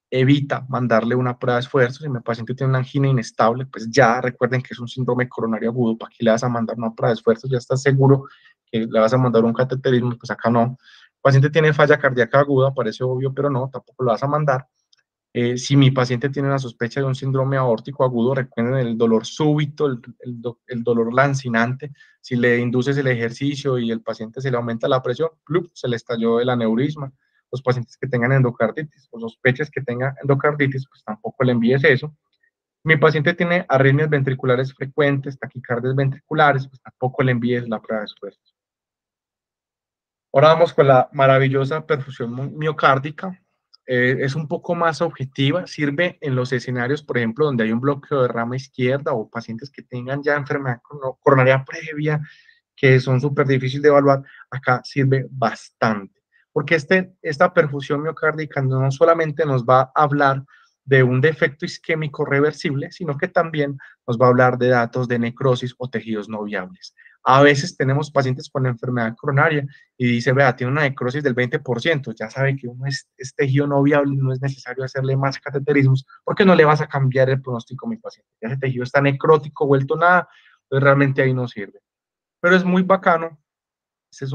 evita mandarle una prueba de esfuerzo. Si mi paciente tiene una angina inestable, pues ya recuerden que es un síndrome coronario agudo. ¿Para qué le vas a mandar una prueba de esfuerzo? Ya estás seguro que le vas a mandar un cateterismo, pues acá no. El paciente tiene falla cardíaca aguda, parece obvio, pero no, tampoco lo vas a mandar. Si mi paciente tiene una sospecha de un síndrome aórtico agudo, recuerden el dolor súbito, el dolor lancinante. Si le induces el ejercicio y el paciente se le aumenta la presión, ¡plup!, se le estalló el aneurisma. los pacientes que tengan endocarditis o sospeches que tengan endocarditis, pues tampoco le envíes eso. Mi paciente tiene arritmias ventriculares frecuentes, taquicardias ventriculares, pues tampoco le envíes la prueba de esfuerzo. Ahora vamos con la maravillosa perfusión miocárdica. Es un poco más objetiva, sirve en los escenarios, por ejemplo, donde hay un bloqueo de rama izquierda o pacientes que tengan ya enfermedad coronaria previa, que son súper difíciles de evaluar. Acá sirve bastante, porque esta perfusión miocárdica no solamente nos va a hablar de un defecto isquémico reversible, sino que también nos va a hablar de datos de necrosis o tejidos no viables. A veces tenemos pacientes con enfermedad coronaria y dice, vea, tiene una necrosis del 20%, ya sabe que uno es tejido no viable, no es necesario hacerle más cateterismos, porque no le vas a cambiar el pronóstico a mi paciente. Ya ese tejido está necrótico, vuelto nada, entonces realmente ahí no sirve. Pero es muy bacano. Ese es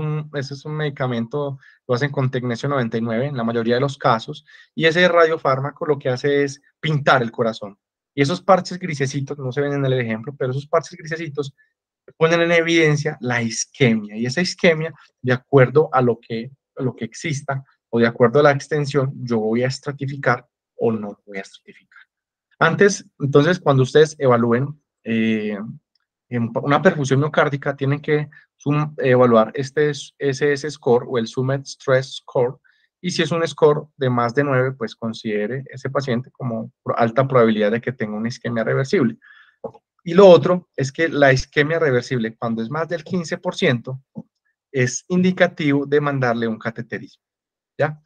un medicamento, lo hacen con tecnesio 99 en la mayoría de los casos, y ese radiofármaco lo que hace es pintar el corazón. Y esos parches grisecitos, no se ven en el ejemplo, pero esos parches grisecitos ponen en evidencia la isquemia, y esa isquemia, de acuerdo a lo que exista, o de acuerdo a la extensión, yo voy a estratificar o no voy a estratificar. Antes, entonces, cuando ustedes evalúen en una perfusión miocárdica, tienen que evaluar este SS score o el Summit Stress Score, y si es un score de más de 9, pues considere ese paciente como alta probabilidad de que tenga una isquemia reversible. Y lo otro es que la isquemia reversible, cuando es más del 15%, es indicativo de mandarle un cateterismo, ¿ya?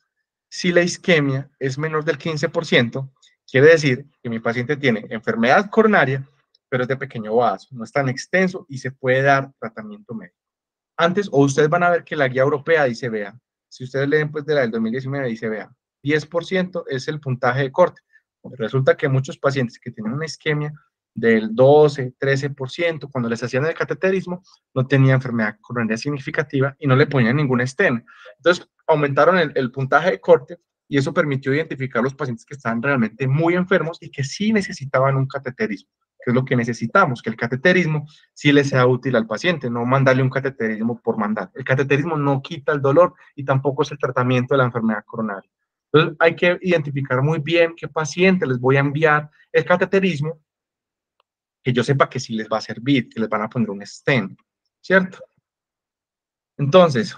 Si la isquemia es menor del 15%, quiere decir que mi paciente tiene enfermedad coronaria, pero es de pequeño vaso, no es tan extenso y se puede dar tratamiento médico. Antes, o ustedes van a ver que la guía europea dice, vea, si ustedes leen pues de la del 2019, dice, vea, 10% es el puntaje de corte. Resulta que muchos pacientes que tienen una isquemia del 12, 13%, cuando les hacían el cateterismo, no tenían enfermedad coronaria significativa y no le ponían ningún stent. Entonces, aumentaron el puntaje de corte y eso permitió identificar los pacientes que estaban realmente muy enfermos y que sí necesitaban un cateterismo, que es lo que necesitamos, que el cateterismo sí le sea útil al paciente, no mandarle un cateterismo por mandar. El cateterismo no quita el dolor y tampoco es el tratamiento de la enfermedad coronaria. Entonces hay que identificar muy bien qué paciente les voy a enviar el cateterismo, que yo sepa que sí les va a servir, que les van a poner un stent, ¿cierto? Entonces,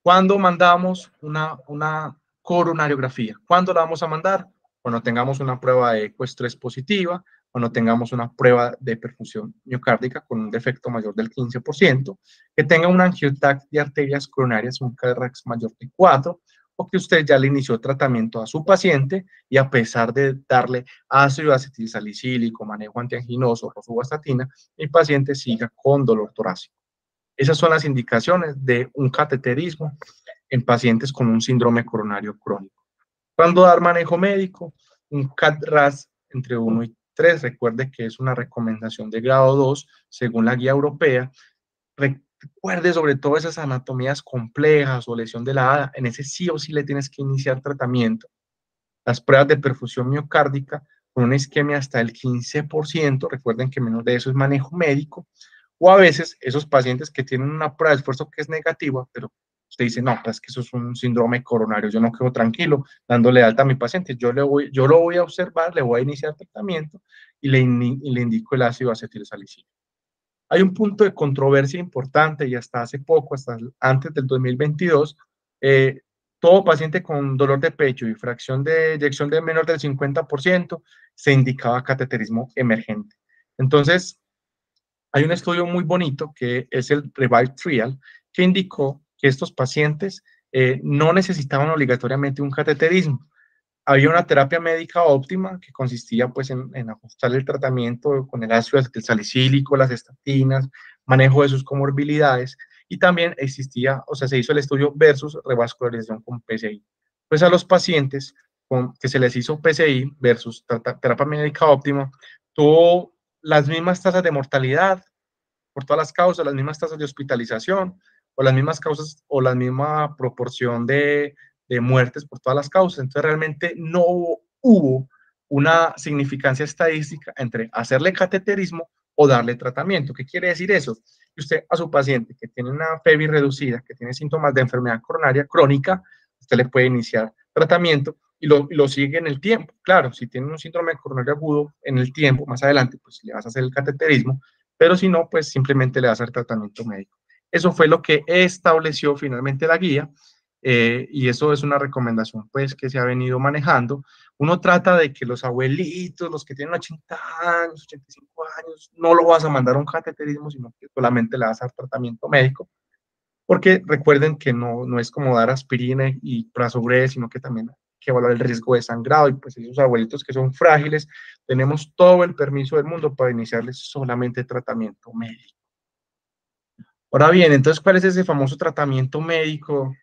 ¿cuándo mandamos una coronariografía? ¿Cuándo la vamos a mandar? Cuando tengamos una prueba de ecoestrés positiva, cuando tengamos una prueba de perfusión miocárdica con un defecto mayor del 15%, que tenga un angiotac de arterias coronarias, un KRAX mayor de 4, o que usted ya le inició tratamiento a su paciente y a pesar de darle ácido acetilsalicílico, manejo antianginoso, rosuvastatina, el paciente siga con dolor torácico. Esas son las indicaciones de un cateterismo en pacientes con un síndrome coronario crónico. ¿Cuándo dar manejo médico? Un CAT-RAS entre 1 y 3. Recuerde que es una recomendación de grado 2 según la guía europea. Recuerde sobre todo esas anatomías complejas o lesión de la hada. En ese sí o sí le tienes que iniciar tratamiento. Las pruebas de perfusión miocárdica con una isquemia hasta el 15%. Recuerden que menos de eso es manejo médico. O a veces esos pacientes que tienen una prueba de esfuerzo que es negativa, pero usted dice, no, pues que eso es un síndrome coronario, yo no quedo tranquilo dándole alta a mi paciente, yo lo voy a observar, le voy a iniciar tratamiento y le indico el ácido acetilsalicílico. Hay un punto de controversia importante y hasta hace poco, hasta antes del 2022, todo paciente con dolor de pecho y fracción de eyección de menor del 50% se indicaba cateterismo emergente. Entonces, hay un estudio muy bonito que es el Revive Trial, que indicó que estos pacientes no necesitaban obligatoriamente un cateterismo. Había una terapia médica óptima que consistía pues en ajustar el tratamiento con el ácido acetilsalicílico, las estatinas, manejo de sus comorbilidades y también existía, o sea, se hizo el estudio versus revascularización con PCI. Pues a los pacientes que se les hizo PCI versus terapia médica óptima, tuvo las mismas tasas de mortalidad por todas las causas, las mismas tasas de hospitalización o las mismas causas o la misma proporción de muertes por todas las causas. Entonces realmente no hubo una significancia estadística entre hacerle cateterismo o darle tratamiento. ¿Qué quiere decir eso? Que usted a su paciente que tiene una FEBI reducida, que tiene síntomas de enfermedad coronaria crónica, usted le puede iniciar tratamiento y lo sigue en el tiempo. Claro, si tiene un síndrome coronario agudo en el tiempo, más adelante, pues le vas a hacer el cateterismo, pero si no, pues simplemente le vas a hacer tratamiento médico. Eso fue lo que estableció finalmente la guía, y eso es una recomendación pues que se ha venido manejando. Uno trata de que los abuelitos, los que tienen 80 años, 85 años, no lo vas a mandar a un cateterismo, sino que solamente le vas a dar tratamiento médico, porque recuerden que no es como dar aspirina y Prasugrel, sino que también hay que evaluar el riesgo de sangrado, y pues esos abuelitos que son frágiles, tenemos todo el permiso del mundo para iniciarles solamente tratamiento médico. Ahora bien, entonces, ¿cuál es ese famoso tratamiento médico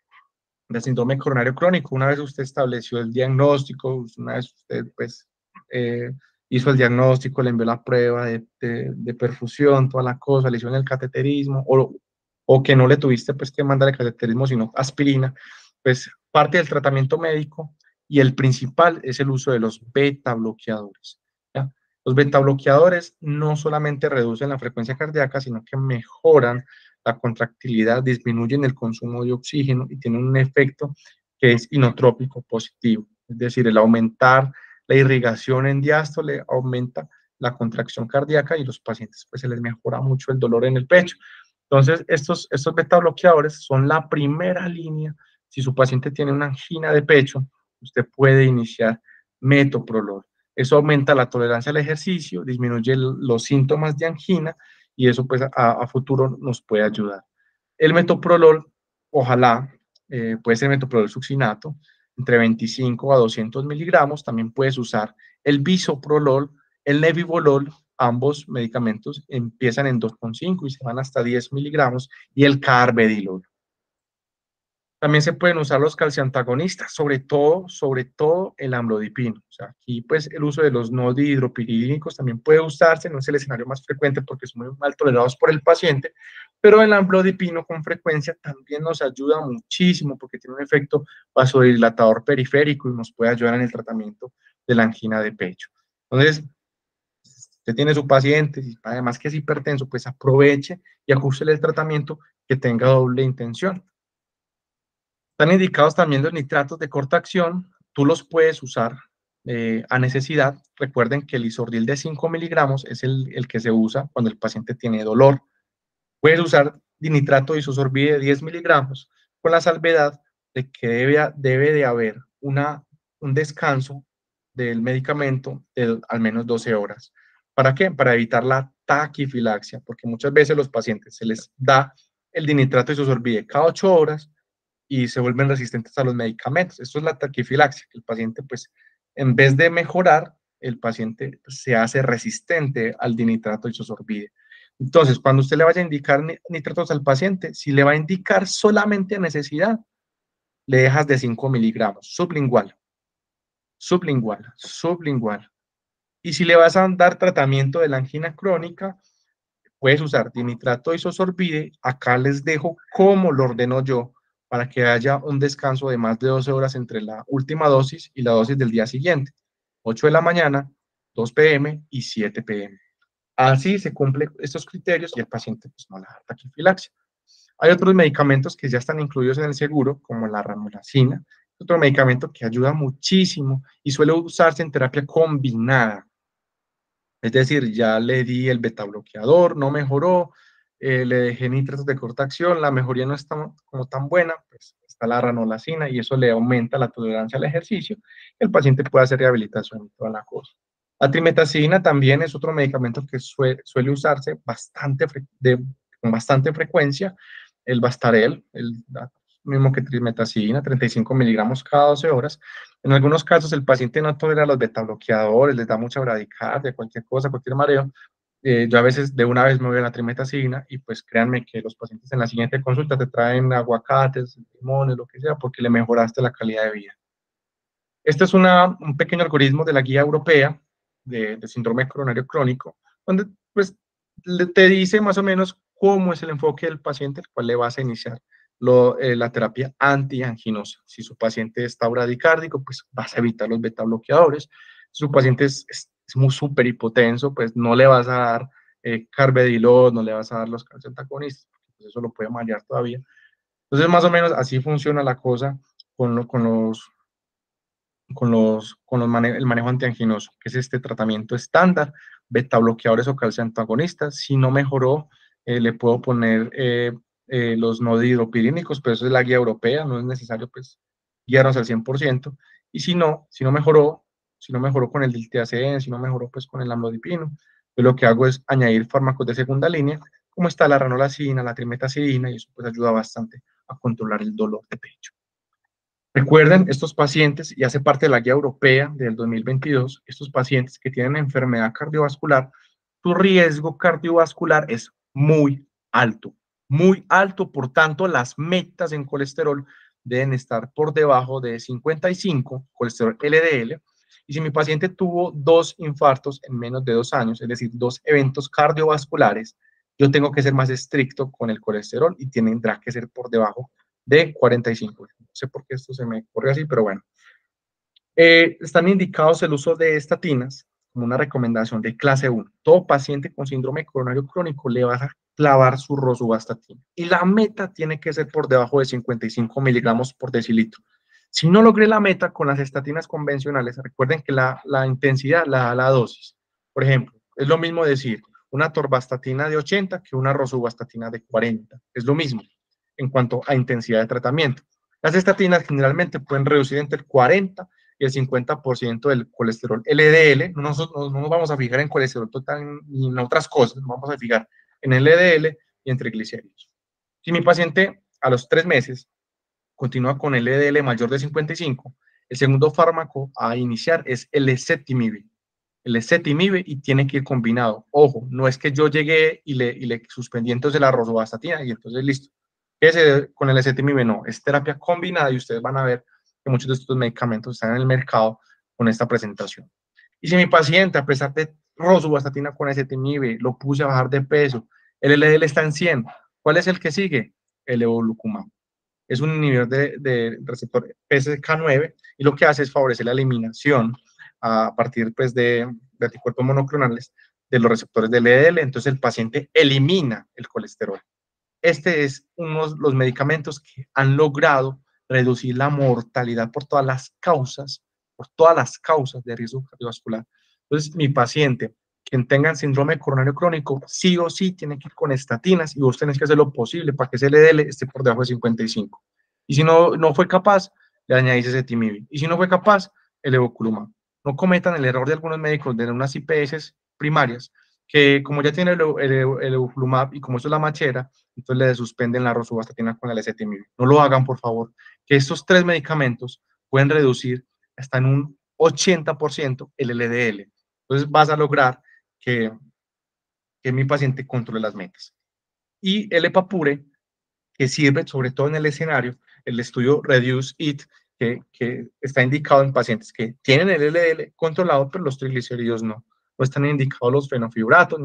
de síndrome coronario crónico? Una vez usted estableció el diagnóstico, una vez usted pues hizo el diagnóstico, le envió la prueba de perfusión, toda la cosa, le hicieron el cateterismo, o que no le tuviste pues que mandar el cateterismo, sino aspirina, pues parte del tratamiento médico y el principal es el uso de los beta bloqueadores. ¿Ya? Los beta bloqueadores no solamente reducen la frecuencia cardíaca, sino que mejoran la contractilidad, disminuyen el consumo de oxígeno y tienen un efecto que es inotrópico positivo. Es decir, el aumentar la irrigación en diástole aumenta la contracción cardíaca y los pacientes pues se les mejora mucho el dolor en el pecho. Entonces, estos beta bloqueadores son la primera línea. Si su paciente tiene una angina de pecho, usted puede iniciar metoprolol. Eso aumenta la tolerancia al ejercicio, disminuye los síntomas de angina y eso pues a futuro nos puede ayudar. El metoprolol, ojalá, puede ser metoprolol succinato, entre 25 a 200 miligramos. También puedes usar el bisoprolol, el nebivolol. Ambos medicamentos empiezan en 2,5 y se van hasta 10 miligramos, y el carbedilol. También se pueden usar los calciantagonistas, sobre todo el amlodipino. O sea, aquí pues el uso de los no dihidropiridínicos también puede usarse, no es el escenario más frecuente porque son muy mal tolerados por el paciente, pero el amlodipino con frecuencia también nos ayuda muchísimo porque tiene un efecto vasodilatador periférico y nos puede ayudar en el tratamiento de la angina de pecho. Entonces, usted tiene su paciente, y además que es hipertenso, pues aproveche y ajuste el tratamiento que tenga doble intención. Están indicados también los nitratos de corta acción. Tú los puedes usar a necesidad. Recuerden que el Isordil de 5 miligramos es el que se usa cuando el paciente tiene dolor. Puedes usar dinitrato de isosorbide de 10 miligramos, con la salvedad de que debe de haber un descanso del medicamento de al menos 12 horas. ¿Para qué? Para evitar la taquifilaxia, porque muchas veces los pacientes se les da el dinitrato de isosorbide cada 8 horas y se vuelven resistentes a los medicamentos. Esto es la taquifilaxia, que el paciente, pues, en vez de mejorar, el paciente se hace resistente al dinitrato isosorbide. Entonces, cuando usted le vaya a indicar nitratos al paciente, si le va a indicar solamente a necesidad, le dejas de 5 miligramos, sublingual, sublingual, sublingual. Y si le vas a dar tratamiento de la angina crónica, puedes usar dinitrato isosorbide. Acá les dejo cómo lo ordeno yo para que haya un descanso de más de 12 horas entre la última dosis y la dosis del día siguiente. 8 de la mañana, 2 p.m. y 7 p.m. Así se cumplen estos criterios y el paciente pues, no le da taquifilaxia. Hay otros medicamentos que ya están incluidos en el seguro, como la ranolazina, otro medicamento que ayuda muchísimo y suele usarse en terapia combinada. Es decir, ya le di el beta bloqueador, no mejoró, le dejé nitratos de corta acción, la mejoría no está como tan buena, pues está la ranolazina y eso le aumenta la tolerancia al ejercicio. El paciente puede hacer rehabilitación y toda la cosa. La trimetacina también es otro medicamento que suele usarse con bastante frecuencia. El Bastarel, el mismo que trimetacina, 35 miligramos cada 12 horas. En algunos casos el paciente no tolera los betabloqueadores, les da mucha bradicardia, cualquier cosa, cualquier mareo. Yo a veces de una vez me voy a la trimetacina y pues créanme que los pacientes en la siguiente consulta te traen aguacates, limones, lo que sea, porque le mejoraste la calidad de vida. Este es un pequeño algoritmo de la guía europea de síndrome coronario crónico, donde pues te dice más o menos cómo es el enfoque del paciente, el cual le vas a iniciar la terapia antianginosa. Si su paciente está bradicárdico, pues vas a evitar los beta bloqueadores. Si su paciente es muy súper hipotenso, pues no le vas a dar carvedilol, no le vas a dar los calciantagonistas, porque pues eso lo puede marear todavía. Entonces, más o menos así funciona la cosa el manejo antianginoso, que es este tratamiento estándar, beta bloqueadores o calciantagonistas. Si no mejoró, le puedo poner los no dihidropirínicos, pero eso es la guía europea, no es necesario pues guiarnos al 100%. Y si no mejoró con el diltiazem, si no mejoró pues con el amlodipino, pues lo que hago es añadir fármacos de segunda línea, como está la ranolacina, la trimetacilina, y eso pues ayuda bastante a controlar el dolor de pecho. Recuerden, estos pacientes, y hace parte de la guía europea del 2022, estos pacientes que tienen enfermedad cardiovascular, su riesgo cardiovascular es muy alto, por tanto, las metas en colesterol deben estar por debajo de 55, colesterol LDL, y si mi paciente tuvo 2 infartos en menos de 2 años, es decir, 2 eventos cardiovasculares, yo tengo que ser más estricto con el colesterol y tendrá que ser por debajo de 45. No sé por qué esto se me ocurre así, pero bueno. Están indicados el uso de estatinas como una recomendación de clase 1. Todo paciente con síndrome coronario crónico le va a clavar su rosuvastatina. Y la meta tiene que ser por debajo de 55 miligramos por decilitro. Si no logré la meta con las estatinas convencionales, recuerden que la intensidad la da la dosis. Por ejemplo, es lo mismo decir una torvastatina de 80 que una rosuvastatina de 40. Es lo mismo en cuanto a intensidad de tratamiento. Las estatinas generalmente pueden reducir entre el 40 y el 50% del colesterol LDL. No nos vamos a fijar en colesterol total ni en otras cosas, nos vamos a fijar en LDL y en triglicéridos. Si mi paciente a los 3 meses continúa con LDL mayor de 55, el segundo fármaco a iniciar es el ezetimibe. El ezetimibe y tiene que ir combinado. Ojo, no es que yo llegué y le suspendí entonces la rosuvastatina y entonces listo. Con el ezetimibe no, es terapia combinada y ustedes van a ver que muchos de estos medicamentos están en el mercado con esta presentación. Y si mi paciente, a pesar de rosuvastatina con ezetimibe, lo puse a bajar de peso, el LDL está en 100, ¿cuál es el que sigue? El evolocumab. Es un inhibidor de receptor PCSK9 y lo que hace es favorecer la eliminación a partir pues, de anticuerpos monoclonales de los receptores del LDL. Entonces el paciente elimina el colesterol. Este es uno de los medicamentos que han logrado reducir la mortalidad por todas las causas de riesgo cardiovascular. Entonces, mi paciente, quien tenga síndrome coronario crónico, sí o sí tiene que ir con estatinas y vos tenés que hacer lo posible para que ese LDL esté por debajo de 55. Y si no fue capaz, le añadís ese timibin. Y si no fue capaz, el evoculumab. No cometan el error de algunos médicos de unas IPS primarias que como ya tiene el evoculumab y como esto es la machera, entonces le suspenden la rosuvastatina con el ezetimibe. No lo hagan, por favor, que estos 3 medicamentos pueden reducir hasta en un 80% el LDL. Entonces vas a lograr que mi paciente controle las metas. Y el epapure, que sirve sobre todo en el escenario, el estudio Reduce It, que está indicado en pacientes que tienen el LDL controlado, pero los triglicéridos no. No están indicados los fenofibratos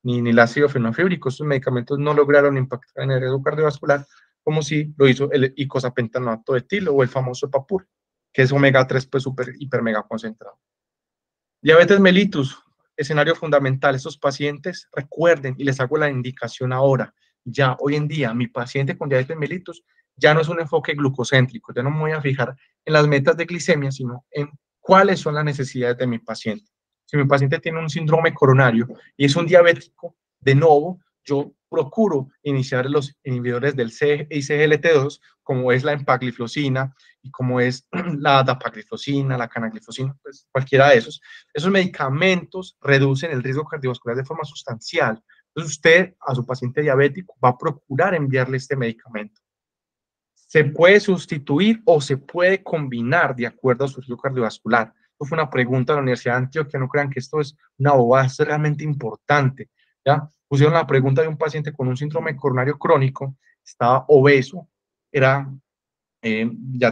ni el ácido fenofíbrico. Estos medicamentos no lograron impactar en el riesgo cardiovascular como si lo hizo el icosapentanoato de etilo o el famoso epapure, que es omega 3 pues super hiper mega concentrado. Diabetes mellitus, escenario fundamental. Estos pacientes, recuerden, y les hago la indicación ahora, ya hoy en día, mi paciente con diabetes mellitus ya no es un enfoque glucocéntrico, ya no me voy a fijar en las metas de glicemia, sino en cuáles son las necesidades de mi paciente. Si mi paciente tiene un síndrome coronario y es un diabético, de nuevo, yo procuro iniciar los inhibidores del CGLT2, como es la empagliflozina y como es la dapagliflozina, la canagliflozina, pues cualquiera de esos. Esos medicamentos reducen el riesgo cardiovascular de forma sustancial. Entonces usted a su paciente diabético va a procurar enviarle este medicamento. Se puede sustituir o se puede combinar de acuerdo a su riesgo cardiovascular. Esto fue una pregunta de la Universidad de Antioquia, no crean que esto es una bobada, es realmente importante. ¿Ya? Pusieron la pregunta de un paciente con un síndrome coronario crónico, estaba obeso, ya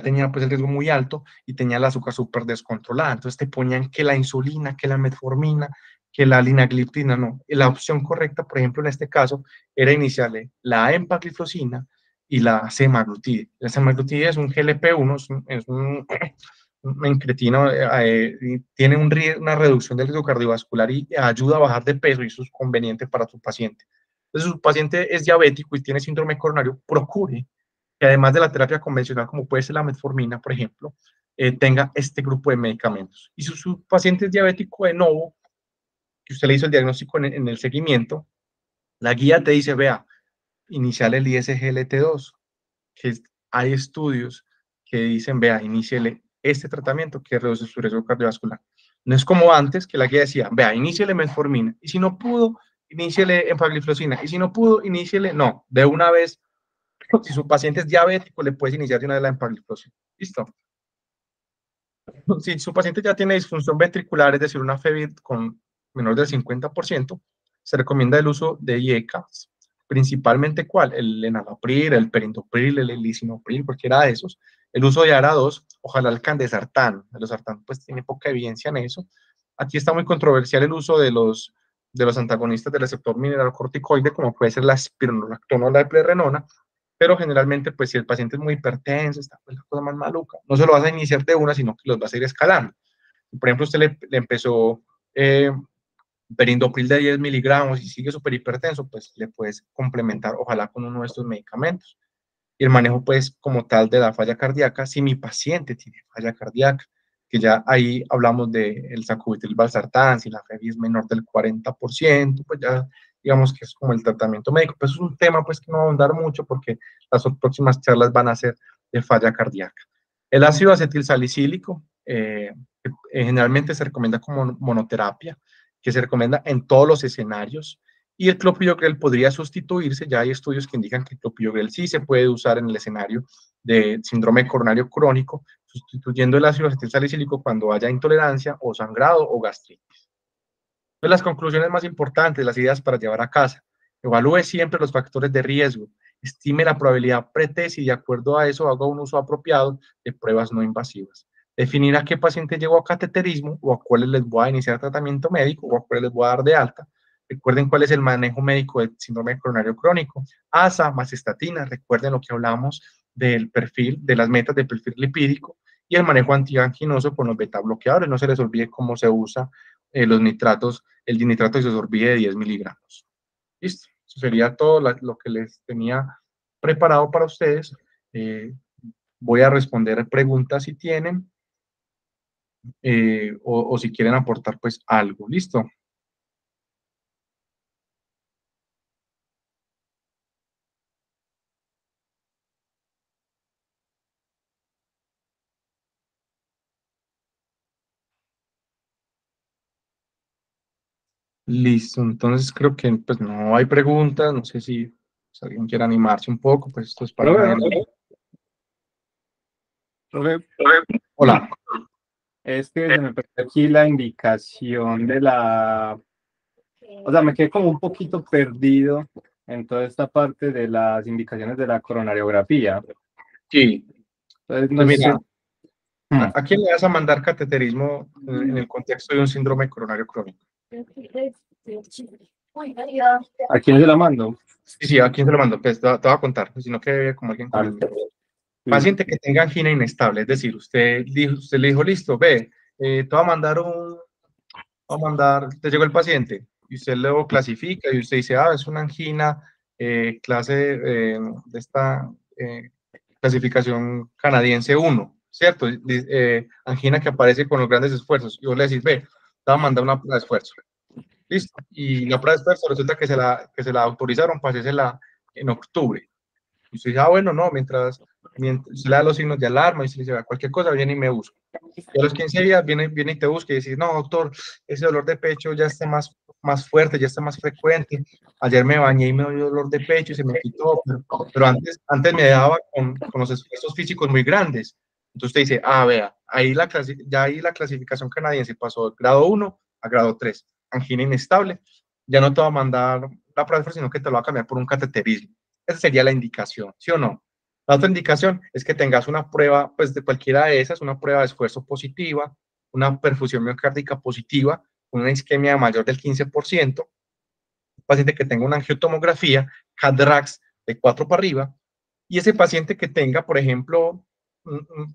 tenía pues el riesgo muy alto y tenía el azúcar súper descontrolada. Entonces te ponían que la insulina, que la metformina, que la linagliptina, no. Y la opción correcta, por ejemplo, en este caso, era iniciarle la empagliflozina y la semaglutide. La semaglutide es un GLP-1, un incretino, tiene una reducción del riesgo cardiovascular y ayuda a bajar de peso y eso es conveniente para tu paciente. Entonces, su paciente es diabético y tiene síndrome coronario, procure que además de la terapia convencional, como puede ser la metformina, por ejemplo, tenga este grupo de medicamentos. Y si su paciente es diabético de nuevo, que usted le hizo el diagnóstico en el seguimiento, la guía te dice, vea, iniciar el ISGLT2, que hay estudios que dicen, vea, iníciele este tratamiento que reduce su riesgo cardiovascular. No es como antes, que la guía decía, vea, iníciele metformina, y si no pudo, iníciele empagliflozina, y si no pudo, iníciele, no, de una vez, si su paciente es diabético, le puedes iniciar de una vez la empagliflozina. ¿Listo? Si su paciente ya tiene disfunción ventricular, es decir, una FEVID con menor del 50%, se recomienda el uso de IECAS, principalmente ¿cuál? El enalapril, el perindopril, el lisinopril, cualquiera de esos. El uso de ARA2, ojalá el candesartán. El losartán pues tiene poca evidencia en eso. Aquí está muy controversial el uso de los antagonistas del receptor mineralocorticoide, como puede ser la espironolactona o la eplerenona, pero generalmente, pues si el paciente es muy hipertenso, está pues la cosa más maluca, no se lo vas a iniciar de una, sino que los vas a ir escalando. Por ejemplo, usted le empezó perindopril de 10 miligramos y sigue súper hipertenso, pues le puedes complementar, ojalá con uno de estos medicamentos. Y el manejo, pues, como tal de la falla cardíaca, si mi paciente tiene falla cardíaca, que ya ahí hablamos del sacubitril valsartán, si la FEBI es menor del 40%, pues ya digamos que es como el tratamiento médico. Pues es un tema, pues, que no va a ahondar mucho porque las próximas charlas van a ser de falla cardíaca. El ácido acetilsalicílico generalmente se recomienda como monoterapia, que se recomienda en todos los escenarios, y el clopidogrel podría sustituirse. Ya hay estudios que indican que el clopidogrel sí se puede usar en el escenario de síndrome coronario crónico, sustituyendo el ácido acetilsalicílico cuando haya intolerancia o sangrado o gastritis. Entonces, las conclusiones más importantes, las ideas para llevar a casa: evalúe siempre los factores de riesgo, estime la probabilidad pretesis y de acuerdo a eso haga un uso apropiado de pruebas no invasivas. Definir a qué paciente llevo a cateterismo o a cuáles les voy a iniciar tratamiento médico o a cuáles les voy a dar de alta. Recuerden cuál es el manejo médico del síndrome coronario crónico. ASA más estatina. Recuerden lo que hablamos del perfil, de las metas del perfil lipídico, y el manejo antianginoso con los beta bloqueadores. No se les olvide cómo se usa los nitratos, el dinitrato isosorbide de 10 miligramos. Listo. Eso sería todo lo que les tenía preparado para ustedes. Voy a responder preguntas si tienen, o si quieren aportar pues algo. Listo. Listo, entonces creo que pues no hay preguntas, no sé si alguien quiere animarse un poco, pues esto es para Profe, nadie. profe, Hola. es que se me perdió aquí la indicación de la, o sea, me quedé como un poquito perdido en toda esta parte de las indicaciones de la coronariografía. Sí, Entonces, pues no mira, sé, hmm, ¿a quién le vas a mandar cateterismo en el contexto de un síndrome coronario crónico? ¿a quién se la mando? Sí, sí, ¿a quién se lo mando? Pues te voy a contar, sino que como alguien con el Sí. paciente que tenga angina inestable, es decir, usted le dijo, listo, ve, te voy a mandar te llegó el paciente y usted lo clasifica y usted dice, es una angina clase de esta clasificación canadiense 1, ¿cierto? Angina que aparece con los grandes esfuerzos. Y vos le decís, ve, te voy a mandar una prueba de esfuerzo. Listo. Y la prueba de esfuerzo resulta que se la autorizaron para hacérsela en octubre. Y usted dice, bueno, no, mientras se le da los signos de alarma y se le dice, cualquier cosa, viene y me busca. Y a los 15 días viene y te busca y dice, no, doctor, ese dolor de pecho ya está más fuerte, ya está más frecuente. Ayer me bañé y me dio dolor de pecho y se me quitó, pero antes me daba con los esfuerzos físicos muy grandes. Entonces usted dice, vea, ya ahí la clasificación canadiense pasó de grado 1 a grado 3, angina inestable. Ya no te va a mandar la prueba, sino que te lo va a cambiar por un cateterismo. Esa sería la indicación, ¿sí o no? La otra indicación es que tengas una prueba, pues de cualquiera de esas, una prueba de esfuerzo positiva, una perfusión miocárdica positiva, una isquemia mayor del 15%, un paciente que tenga una angiotomografía, CAD-RAX de 4 para arriba, y ese paciente que tenga, por ejemplo,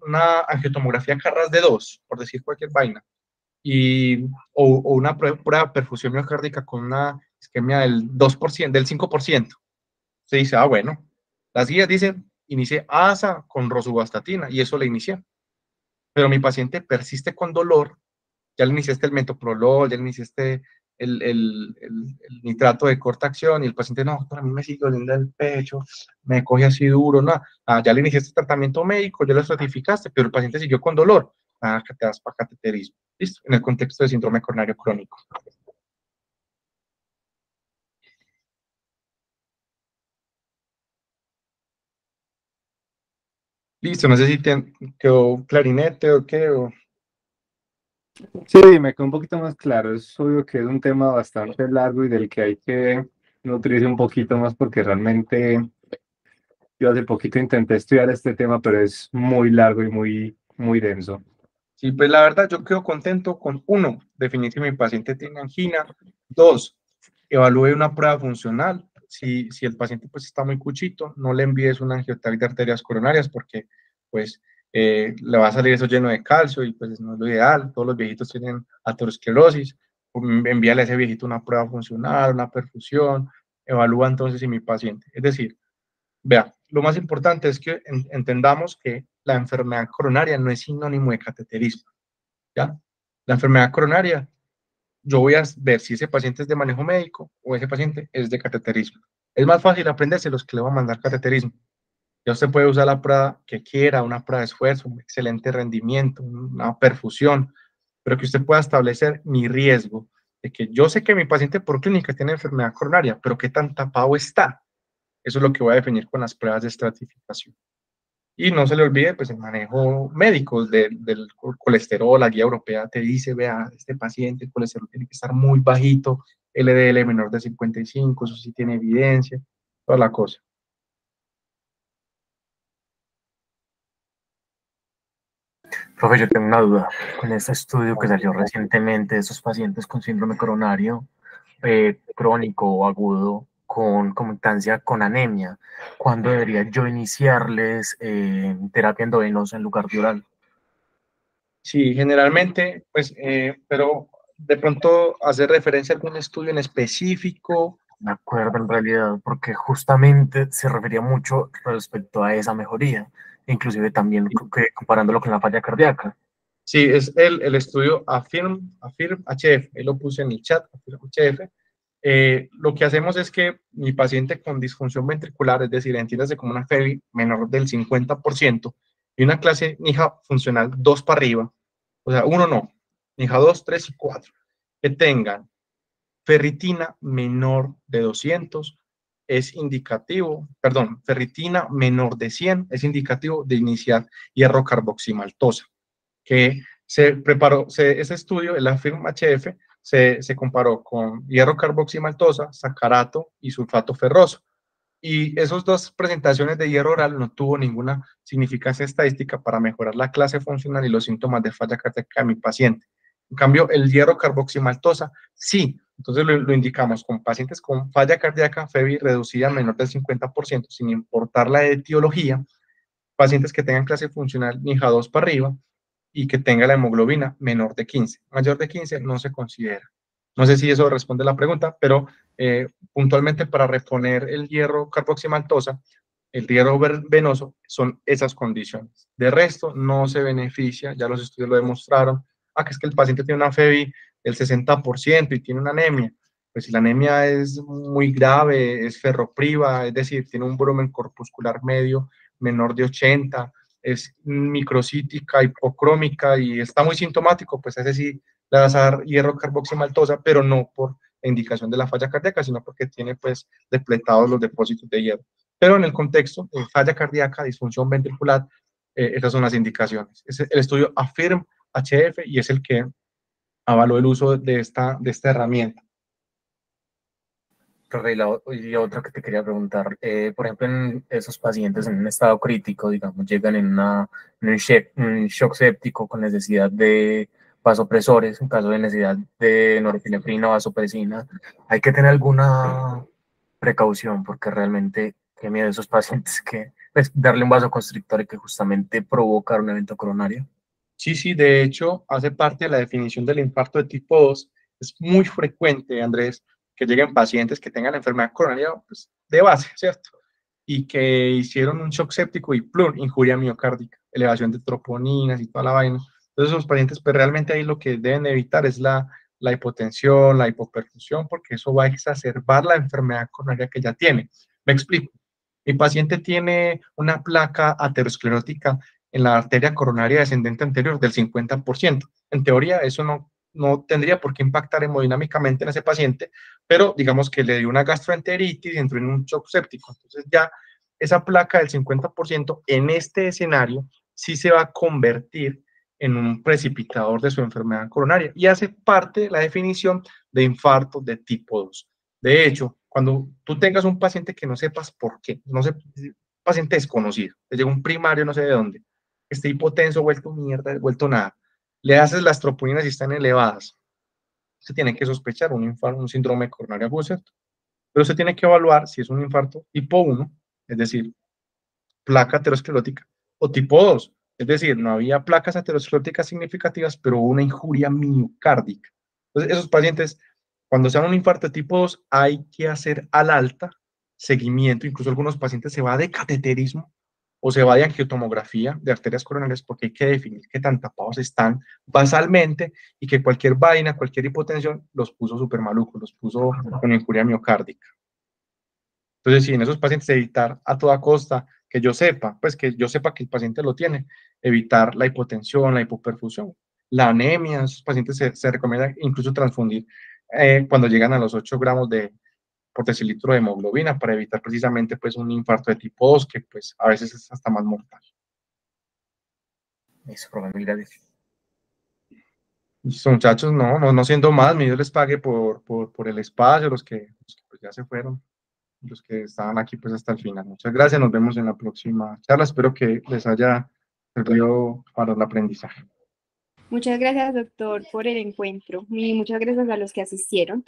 una angiotomografía CARRAS de 2, por decir cualquier vaina, o una prueba de perfusión miocárdica con una isquemia del 2%, del 5%. Se dice, bueno, las guías dicen inicié ASA con rosuvastatina y eso le inicié. Pero mi paciente persiste con dolor, ya le iniciaste el metoprolol, ya le iniciaste el nitrato de corta acción y el paciente, no, para mí me sigue doliendo el pecho, me coge así duro, no, ya le iniciaste el tratamiento médico, ya lo estratificaste, pero el paciente siguió con dolor, que te das para cateterismo, ¿listo? En el contexto de síndrome coronario crónico. Listo, no sé si te quedó clarinete o qué, o... Sí, me quedó un poquito más claro. Es obvio que es un tema bastante largo y del que hay que nutrirse un poquito más porque realmente yo hace poquito intenté estudiar este tema, pero es muy largo y muy denso. Sí, pues la verdad yo quedo contento con uno, definir si mi paciente tiene angina, dos, evalúe una prueba funcional, si el paciente pues está muy cuchito, no le envíes una angiotac de arterias coronarias porque pues le va a salir eso lleno de calcio y pues no es lo ideal, todos los viejitos tienen aterosclerosis, envíale a ese viejito una prueba funcional, una perfusión, evalúa entonces si mi paciente, es decir, vea, lo más importante es que entendamos que la enfermedad coronaria no es sinónimo de cateterismo, ¿ya? La enfermedad coronaria, yo voy a ver si ese paciente es de manejo médico o ese paciente es de cateterismo. Es más fácil aprenderse los que le van a mandar cateterismo. Ya usted puede usar la prueba que quiera, una prueba de esfuerzo, un excelente rendimiento, una perfusión, pero que usted pueda establecer mi riesgo de que yo sé que mi paciente por clínica tiene enfermedad coronaria, pero qué tan tapado está. Eso es lo que voy a definir con las pruebas de estratificación. Y no se le olvide, pues, el manejo médico del colesterol. La guía europea te dice, vea, este paciente, el colesterol tiene que estar muy bajito, LDL menor de 55, eso sí tiene evidencia, toda la cosa. Profe, yo tengo una duda. Con este estudio que salió recientemente de esos pacientes con síndrome coronario crónico o agudo con concomitancia con anemia, ¿cuándo debería yo iniciarles terapia endovenosa en lugar de oral? Sí, generalmente, pues, pero de pronto hacer referencia a algún estudio en específico. Me acuerdo en realidad, porque justamente se refería mucho respecto a esa mejoría, inclusive también comparándolo con la falla cardíaca. Sí, es el estudio AFIRM HF, él lo puse en el chat, AFIRM HF. Lo que hacemos es que mi paciente con disfunción ventricular, es decir, entiéndase como una FEBI menor del 50% y una clase NIJA funcional 2 para arriba, o sea, uno no, NIJA 2, 3 y 4, que tengan ferritina menor de 200 es indicativo, perdón, ferritina menor de 100 es indicativo de iniciar hierro carboximaltosa, que se preparó, ese estudio, el AFIRM HF, se comparó con hierro carboximaltosa, sacarato y sulfato ferroso. Y esas dos presentaciones de hierro oral no tuvo ninguna significancia estadística para mejorar la clase funcional y los síntomas de falla cardíaca de mi paciente. En cambio, el hierro carboximaltosa, sí. Entonces lo indicamos con pacientes con falla cardíaca, FEBI reducida menor del 50%, sin importar la etiología, pacientes que tengan clase funcional NIJA 2 para arriba, y que tenga la hemoglobina menor de 15. Mayor de 15 no se considera. No sé si eso responde a la pregunta, pero puntualmente para reponer el hierro carboximaltosa, el hierro venoso, son esas condiciones. De resto, no se beneficia, ya los estudios lo demostraron. Que es que el paciente tiene una FEBI del 60% y tiene una anemia. Pues si la anemia es muy grave, es ferropriva, es decir, tiene un volumen corpuscular medio menor de 80, es microcítica, hipocrómica y está muy sintomático, pues a ese sí le vas a dar hierro carboximaltosa, pero no por indicación de la falla cardíaca, sino porque tiene pues depletados los depósitos de hierro. Pero en el contexto de falla cardíaca, disfunción ventricular, esas son las indicaciones. Es el estudio AFIRM HF y es el que avaló el uso de esta herramienta. Y otra que te quería preguntar, por ejemplo, en esos pacientes en un estado crítico, digamos, llegan en un shock séptico con necesidad de vasopresores, en caso de necesidad de norepinefrina o vasopresina, hay que tener alguna precaución porque realmente qué miedo esos pacientes que pues, darle un vasoconstrictor y que justamente provocar un evento coronario. Sí, sí, de hecho, hace parte de la definición del infarto de tipo 2. Es muy frecuente, Andrés, que lleguen pacientes que tengan la enfermedad coronaria pues, de base, ¿cierto? y que hicieron un shock séptico y ¡plum! Injuria miocárdica, elevación de troponinas y toda la vaina. Entonces, esos pacientes, pues realmente ahí lo que deben evitar es la hipotensión, la hipoperfusión, porque eso va a exacerbar la enfermedad coronaria que ya tiene. Me explico. Mi paciente tiene una placa aterosclerótica en la arteria coronaria descendente anterior del 50%. En teoría, eso no tendría por qué impactar hemodinámicamente en ese paciente, pero digamos que le dio una gastroenteritis y entró en un shock séptico. Entonces ya esa placa del 50% en este escenario sí se va a convertir en un precipitador de su enfermedad coronaria y hace parte de la definición de infarto de tipo 2. De hecho, cuando tú tengas un paciente que no sepas por qué, no sé, paciente desconocido, te llega un primario no sé de dónde, esté hipotenso, vuelto mierda, vuelto nada, le haces las troponinas y están elevadas, se tiene que sospechar un infarto, un síndrome coronario agudo, ¿cierto? Pero se tiene que evaluar si es un infarto tipo 1, es decir, placa aterosclerótica, o tipo 2, es decir, no había placas ateroscleróticas significativas, pero hubo una injuria miocárdica. Entonces, esos pacientes, cuando se dan un infarto de tipo 2, hay que hacer al alta seguimiento, incluso algunos pacientes se va de cateterismo o se va de angiotomografía de arterias coronarias porque hay que definir qué tan tapados están basalmente y que cualquier vaina, cualquier hipotensión los puso súper malucos, los puso con injuria miocárdica. Entonces, si en esos pacientes evitar a toda costa que yo sepa, pues que yo sepa que el paciente lo tiene, evitar la hipotensión, la hipoperfusión, la anemia, en esos pacientes se recomienda incluso transfundir cuando llegan a los 8 gramos por decilitro de hemoglobina para evitar precisamente pues un infarto de tipo 2 que pues a veces es hasta más mortal. Eso, profe, mil gracias. Listo, muchachos, no siendo más, mi Dios les pague por el espacio, los que pues ya se fueron, los que estaban aquí pues hasta el final. Muchas gracias, nos vemos en la próxima charla. Espero que les haya servido para el aprendizaje. Muchas gracias, doctor, por el encuentro y muchas gracias a los que asistieron.